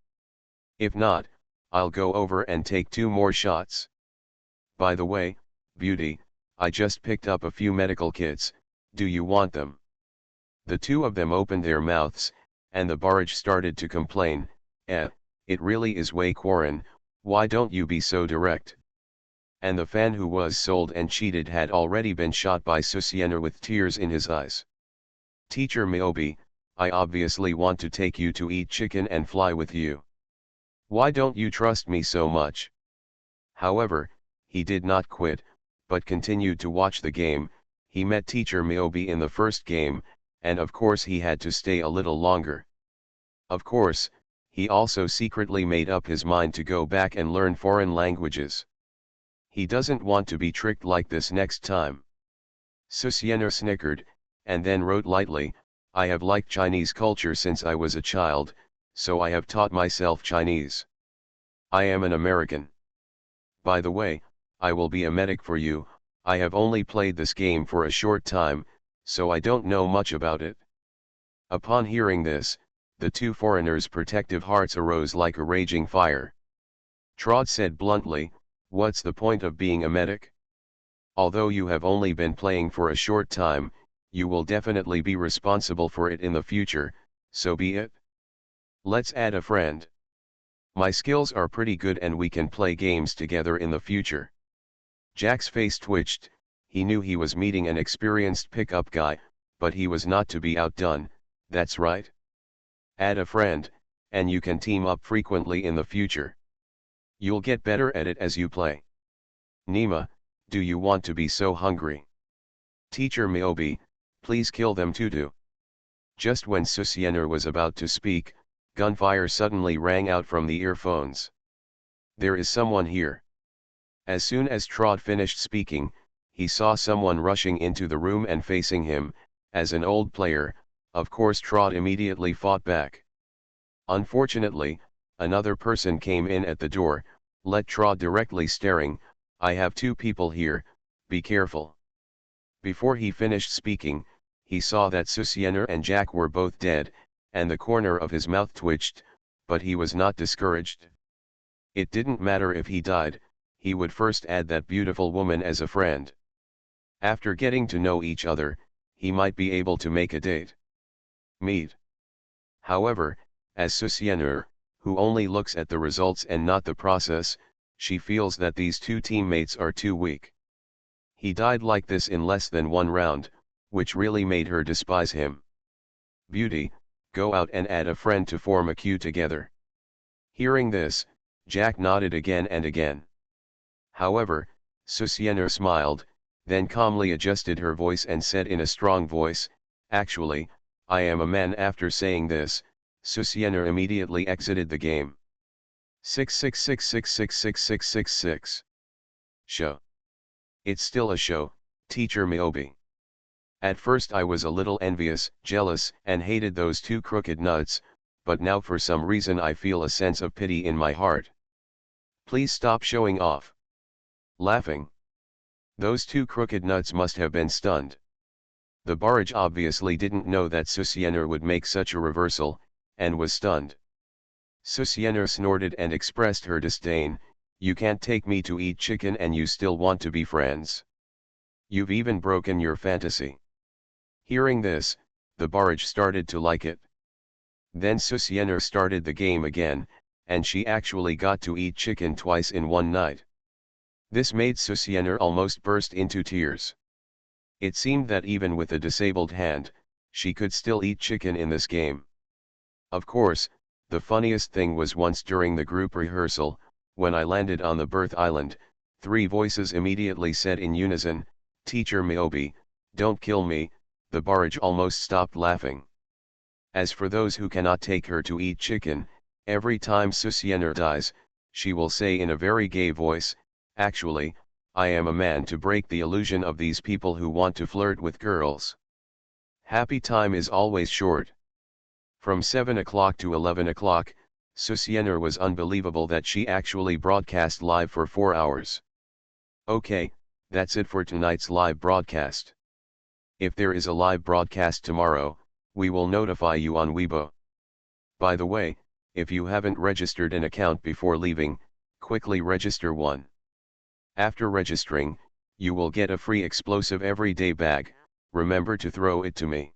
S1: If not, I'll go over and take 2 more shots. By the way, beauty, I just picked up a few medical kits, do you want them? The 2 of them opened their mouths, and the barrage started to complain, it really is Wei Quarren, why don't you be so direct? And the fan who was sold and cheated had already been shot by Susiener with tears in his eyes. Teacher Miyobi, I obviously want to take you to eat chicken and fly with you. Why don't you trust me so much? However, he did not quit, but continued to watch the game. He met teacher Miyobi in the first game, and of course he had to stay a little longer. Of course, he also secretly made up his mind to go back and learn foreign languages. He doesn't want to be tricked like this next time. Susiener snickered, and then wrote lightly, I have liked Chinese culture since I was a child, so I have taught myself Chinese. I am an American. By the way, I will be a medic for you. I have only played this game for a short time, so I don't know much about it. Upon hearing this, the 2 foreigners' protective hearts arose like a raging fire. Trod said bluntly, what's the point of being a medic? Although you have only been playing for a short time, you will definitely be responsible for it in the future, so be it. Let's add a friend. My skills are pretty good and we can play games together in the future. Jack's face twitched. He knew he was meeting an experienced pickup guy, but he was not to be outdone. That's right. Add a friend, and you can team up frequently in the future. You'll get better at it as you play. Nima, do you want to be so hungry? Teacher Miyobi, please kill them too. Just when Susiener was about to speak, gunfire suddenly rang out from the earphones. There is someone here. As soon as Trod finished speaking, he saw someone rushing into the room and facing him. As an old player, of course Trod immediately fought back. Unfortunately, another person came in at the door, let Trod directly staring, I have 2 people here, be careful. Before he finished speaking, he saw that Susiener and Jack were both dead, and the corner of his mouth twitched. but he was not discouraged. It didn't matter if he died, he would first add that beautiful woman as a friend. After getting to know each other, he might be able to make a date. Meet. However, as Susienur, who only looks at the results and not the process, she feels that these two teammates are too weak. He died like this in less than one round, which really made her despise him. Beauty, go out and add a friend to form a queue together. Hearing this, Jack nodded again and again. However, Susienur smiled, then calmly adjusted her voice and said in a strong voice, "Actually, I am a man." After saying this, Susienur immediately exited the game. 666666666. Show. It's still a show, Teacher Miyobi. At first I was a little envious, jealous, and hated those two crooked nuts, but now for some reason I feel a sense of pity in my heart. Please stop showing off. Laughing. Those two crooked nuts must have been stunned. The barrage obviously didn't know that Susienur would make such a reversal, and was stunned. Susienur snorted and expressed her disdain. "You can't take me to eat chicken and you still want to be friends. You've even broken your fantasy." Hearing this, the barrage started to like it. Then Susienur started the game again, and she actually got to eat chicken twice in one night. This made Susienur almost burst into tears. It seemed that even with a disabled hand, she could still eat chicken in this game. Of course, the funniest thing was once during the group rehearsal, when I landed on the birth island, 3 voices immediately said in unison, "Teacher Miyobi, don't kill me." The barrage almost stopped laughing. As for those who cannot take her to eat chicken, every time Susienur dies, she will say in a very gay voice, "Actually, I am a man," to break the illusion of these people who want to flirt with girls. Happy time is always short. From 7 o'clock to 11 o'clock, Susienur was unbelievable that she actually broadcast live for 4 hours. Okay, that's it for tonight's live broadcast. If there is a live broadcast tomorrow, we will notify you on Weibo. By the way, if you haven't registered an account before leaving, quickly register one. After registering, you will get a free explosive everyday bag. Remember to throw it to me.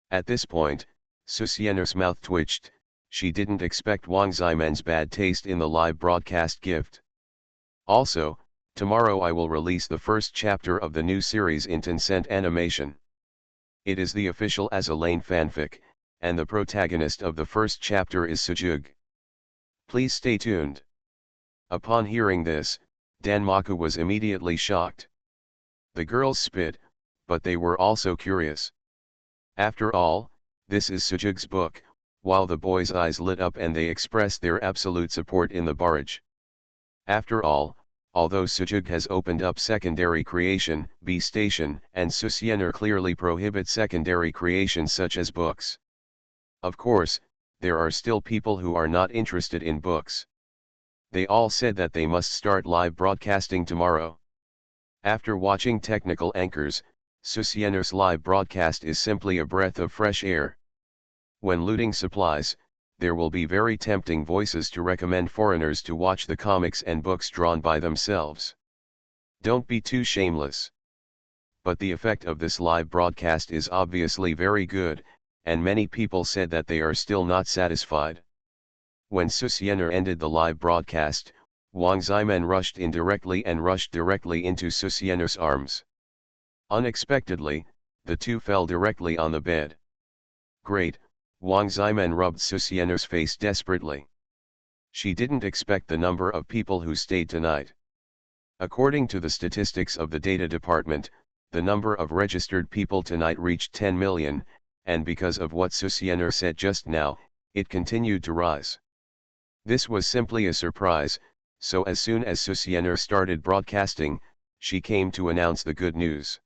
S1: At this point, Susienur's mouth twitched. She didn't expect Wang Ximen's bad taste in the live broadcast gift. Also, tomorrow I will release the first chapter of the new series in Tencent Animation. It is the official Azalane fanfic, and the protagonist of the first chapter is Sujug. Please stay tuned. Upon hearing this, Danmaku was immediately shocked. The girls spit, but they were also curious. After all, this is Sujug's book, while the boys' eyes lit up and they expressed their absolute support in the barrage. After all, although Sujug has opened up secondary creation, B Station, and Susienur clearly prohibit secondary creation such as books. Of course, there are still people who are not interested in books. They all said that they must start live broadcasting tomorrow. After watching technical anchors, Susienur's live broadcast is simply a breath of fresh air. When looting supplies, there will be very tempting voices to recommend foreigners to watch the comics and books drawn by themselves. Don't be too shameless. But the effect of this live broadcast is obviously very good, and many people said that they are still not satisfied. When Susienur ended the live broadcast, Wang Ximen rushed in directly and rushed directly into Susienur's arms. Unexpectedly, the two fell directly on the bed. Great, Wang Ximen rubbed Susienur's face desperately. She didn't expect the number of people who stayed tonight. According to the statistics of the data department, the number of registered people tonight reached 10 million, and because of what Susienur said just now, it continued to rise. This was simply a surprise, so as soon as Susienur started broadcasting, she came to announce the good news.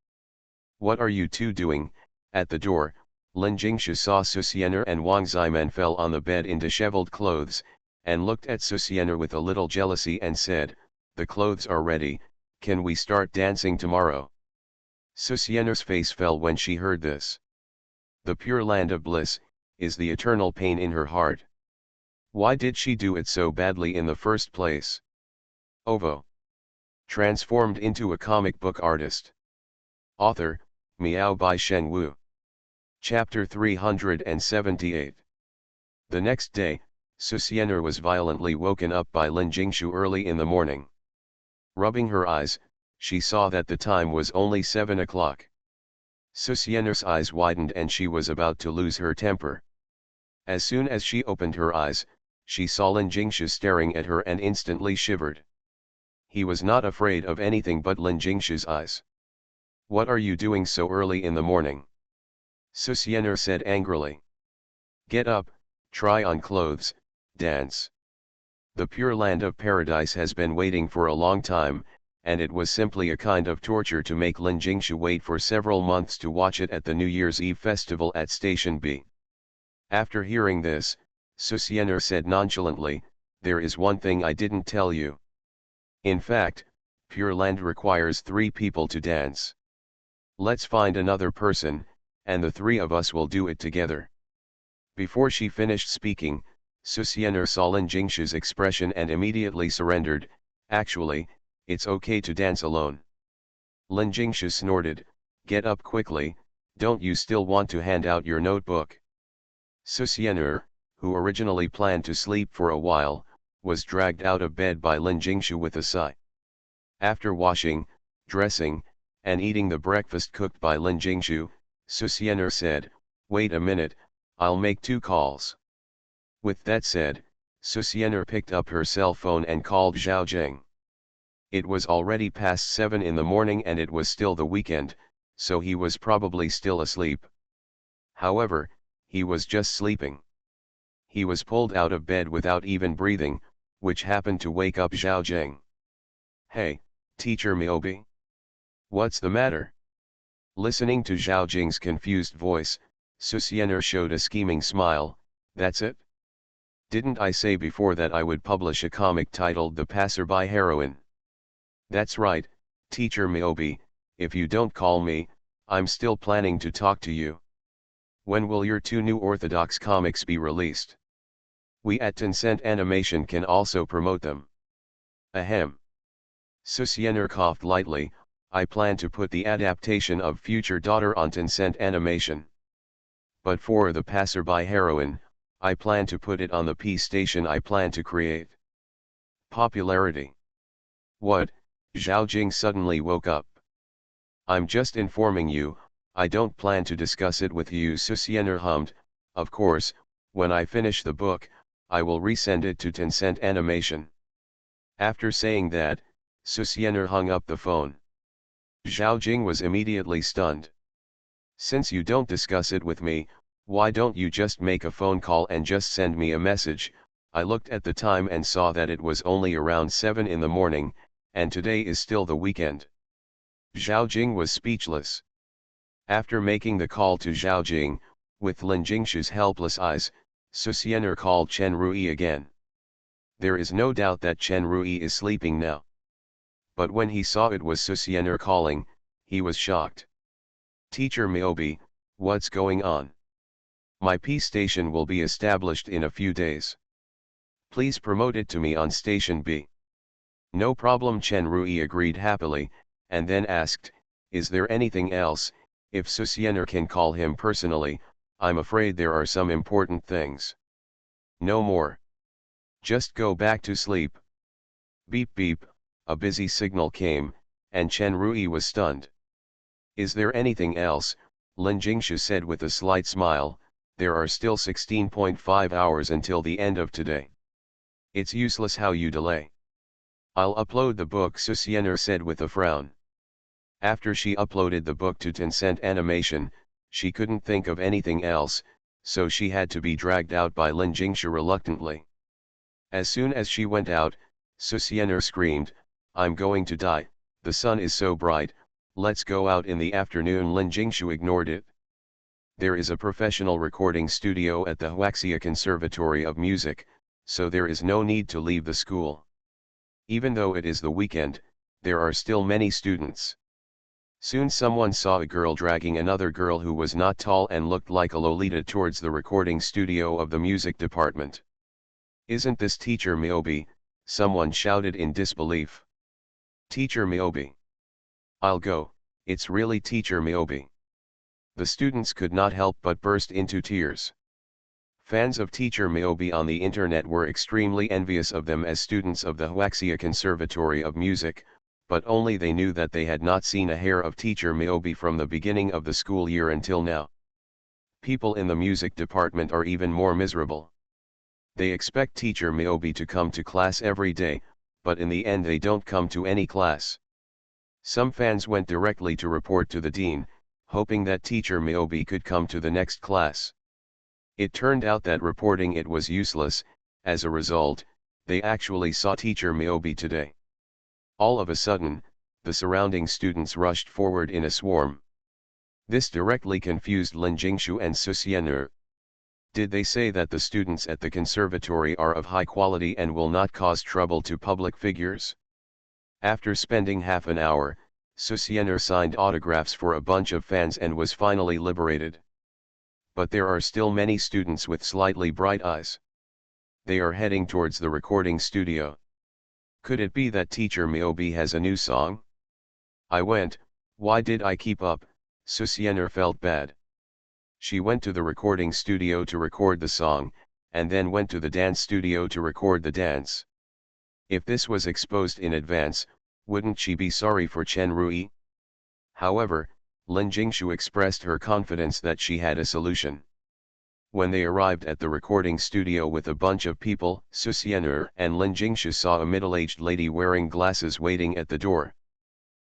S1: "What are you two doing?" At the door, Lin Jingshu saw Susienur and Wang Ximen fell on the bed in disheveled clothes, and looked at Susienur with a little jealousy and said, "The clothes are ready, can we start dancing tomorrow?" Susienur's face fell when she heard this. The pure land of bliss is the eternal pain in her heart. Why did she do it so badly in the first place? OVO. Transformed into a comic book artist. Author, Miao by Shen Wu. Chapter 378. The next day, Susienner was violently woken up by Lin Jingshu early in the morning. Rubbing her eyes, she saw that the time was only 7 o'clock. Susienner's eyes widened and she was about to lose her temper. As soon as she opened her eyes, she saw Lin Jingshu staring at her and instantly shivered. He was not afraid of anything but Lin Jingshu's eyes. "What are you doing so early in the morning?" Susienner said angrily. "Get up, try on clothes, dance." The Pure Land of Paradise has been waiting for a long time, and it was simply a kind of torture to make Lin Jingshu wait for several months to watch it at the New Year's Eve festival at Station B. After hearing this, Susienner said nonchalantly, "There is one thing I didn't tell you. In fact, Pure Land requires 3 people to dance. Let's find another person, and the 3 of us will do it together." Before she finished speaking, Susienner saw Lin Jingshu's expression and immediately surrendered. "Actually, it's okay to dance alone." Lin Jingshu snorted, "Get up quickly, don't you still want to hand out your notebook?" Susienner, who originally planned to sleep for a while, was dragged out of bed by Lin Jingshu with a sigh. After washing, dressing, and eating the breakfast cooked by Lin Jingshu, Susienner said, "Wait a minute, I'll make 2 calls." With that said, Susienner picked up her cell phone and called Zhao Jing. It was already past 7 in the morning and it was still the weekend, so he was probably still asleep. However, he was just sleeping. He was pulled out of bed without even breathing, which happened to wake up Zhao Jing. "Hey, teacher Miaobi. What's the matter?" Listening to Zhao Jing's confused voice, Susienner showed a scheming smile. "That's it? Didn't I say before that I would publish a comic titled The Passerby Heroine?" "That's right, teacher Miaobi, if you don't call me, I'm still planning to talk to you. When will your 2 new orthodox comics be released? We at Tencent Animation can also promote them." "Ahem." Susienner coughed lightly, "I plan to put the adaptation of Future Daughter on Tencent Animation. But for The Passerby Heroine, I plan to put it on the P station I plan to create." Popularity. "What?" Zhao Jing suddenly woke up. "I'm just informing you, I don't plan to discuss it with you." Susienner hummed, "Of course, when I finish the book, I will resend it to Tencent Animation." After saying that, Susienner hung up the phone. Zhao Jing was immediately stunned. "Since you don't discuss it with me, why don't you just make a phone call and just send me a message?" I looked at the time and saw that it was only around 7 in the morning, and today is still the weekend. Zhao Jing was speechless. After making the call to Zhao Jing, with Lin Jingshu's helpless eyes, Susienner called Chen Rui again. There is no doubt that Chen Rui is sleeping now. But when he saw it was Susienner calling, he was shocked. "Teacher Miaobi, what's going on? My P station will be established in a few days. Please promote it to me on Station B." "No problem." Chen Rui agreed happily, and then asked, "Is there anything else?" If Susienner can call him personally, I'm afraid there are some important things. "No more. Just go back to sleep." Beep beep, a busy signal came, and Chen Rui was stunned. "Is there anything else?" Lin Jingshu said with a slight smile. "There are still 16.5 hours until the end of today. It's useless how you delay." "I'll upload the book," Susienner said with a frown. After she uploaded the book to Tencent Animation, she couldn't think of anything else, so she had to be dragged out by Lin Jingshu reluctantly. As soon as she went out, Susienner screamed, "I'm going to die, the sun is so bright, let's go out in the afternoon." Lin Jingshu ignored it. There is a professional recording studio at the Huaxia Conservatory of Music, so there is no need to leave the school. Even though it is the weekend, there are still many students. Soon someone saw a girl dragging another girl who was not tall and looked like a Lolita towards the recording studio of the music department. Isn't this Teacher Miyobi? Someone shouted in disbelief. Teacher Miyobi. I'll go, it's really Teacher Miyobi. The students could not help but burst into tears. Fans of Teacher Miyobi on the internet were extremely envious of them as students of the Huaxia Conservatory of Music, but only they knew that they had not seen a hair of Teacher Miyobi from the beginning of the school year until now. People in the music department are even more miserable. They expect Teacher Miyobi to come to class every day, but in the end they don't come to any class. Some fans went directly to report to the dean, hoping that Teacher Miyobi could come to the next class. It turned out that reporting it was useless. As a result, they actually saw Teacher Miyobi today. All of a sudden, the surrounding students rushed forward in a swarm. This directly confused Lin Jingshu and Su Xian'er. Did they say that the students at the conservatory are of high quality and will not cause trouble to public figures? After spending half an hour, Su Xian'er signed autographs for a bunch of fans and was finally liberated. But there are still many students with slightly bright eyes. They are heading towards the recording studio. Could it be that Teacher Miyobi has a new song? I went, why did I keep up? Su Xian'er felt bad. She went to the recording studio to record the song, and then went to the dance studio to record the dance. If this was exposed in advance, wouldn't she be sorry for Chen Rui? However, Lin Jingshu expressed her confidence that she had a solution. When they arrived at the recording studio with a bunch of people, Su Xian'er and Lin Jingshu saw a middle-aged lady wearing glasses waiting at the door.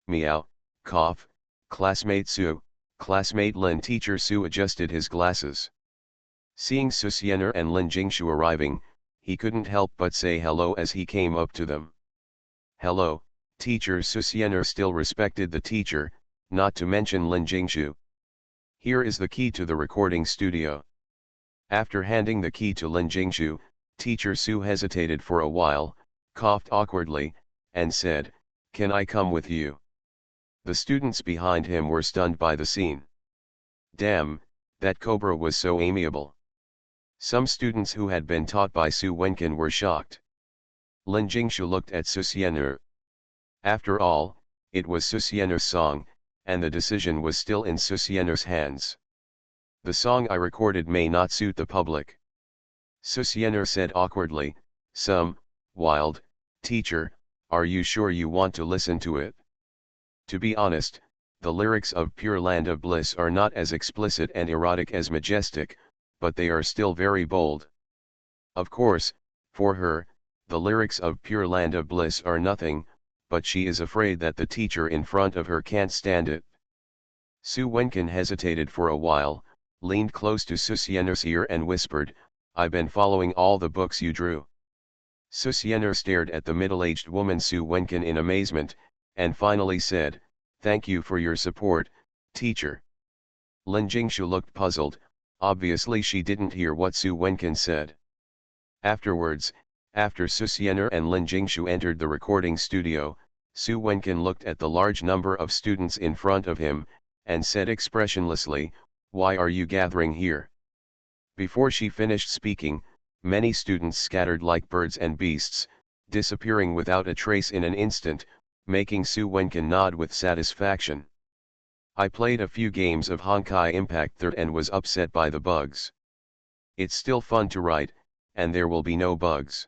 S1: Meow, cough, classmate Su, classmate Lin. Teacher Su adjusted his glasses. Seeing Su Xian'er and Lin Jingshu arriving, he couldn't help but say hello as he came up to them. Hello, teacher. Su Xian'er still respected the teacher, not to mention Lin Jingshu. Here is the key to the recording studio. After handing the key to Lin Jingshu, Teacher Su hesitated for a while, coughed awkwardly, and said, "Can I come with you?" The students behind him were stunned by the scene. Damn, that cobra was so amiable. Some students who had been taught by Su Wenkin were shocked. Lin Jingshu looked at Su Xian'er. After all, it was Su Xian'er's song, and the decision was still in Su Xian'er's hands. The song I recorded may not suit the public. Su Xian'er said awkwardly, wild, teacher, are you sure you want to listen to it? To be honest, the lyrics of Pure Land of Bliss are not as explicit and erotic as Majestic, but they are still very bold. Of course, for her, the lyrics of Pure Land of Bliss are nothing, but she is afraid that the teacher in front of her can't stand it. Su Wenkin hesitated for a while, leaned close to Su Xian'er's ear and whispered, "I've been following all the books you drew." Su Xian'er stared at the middle-aged woman Su Wenkin in amazement, and finally said, "Thank you for your support, teacher." Lin Jingshu looked puzzled, obviously she didn't hear what Su Wenkin said. Afterwards, after Su Xian'er and Lin Jingshu entered the recording studio, Su Wenkin looked at the large number of students in front of him, and said expressionlessly, "Why are you gathering here?" Before she finished speaking, many students scattered like birds and beasts, disappearing without a trace in an instant, making Su Wenkin nod with satisfaction. I played a few games of Honkai Impact 3 and was upset by the bugs. It's still fun to write, and there will be no bugs.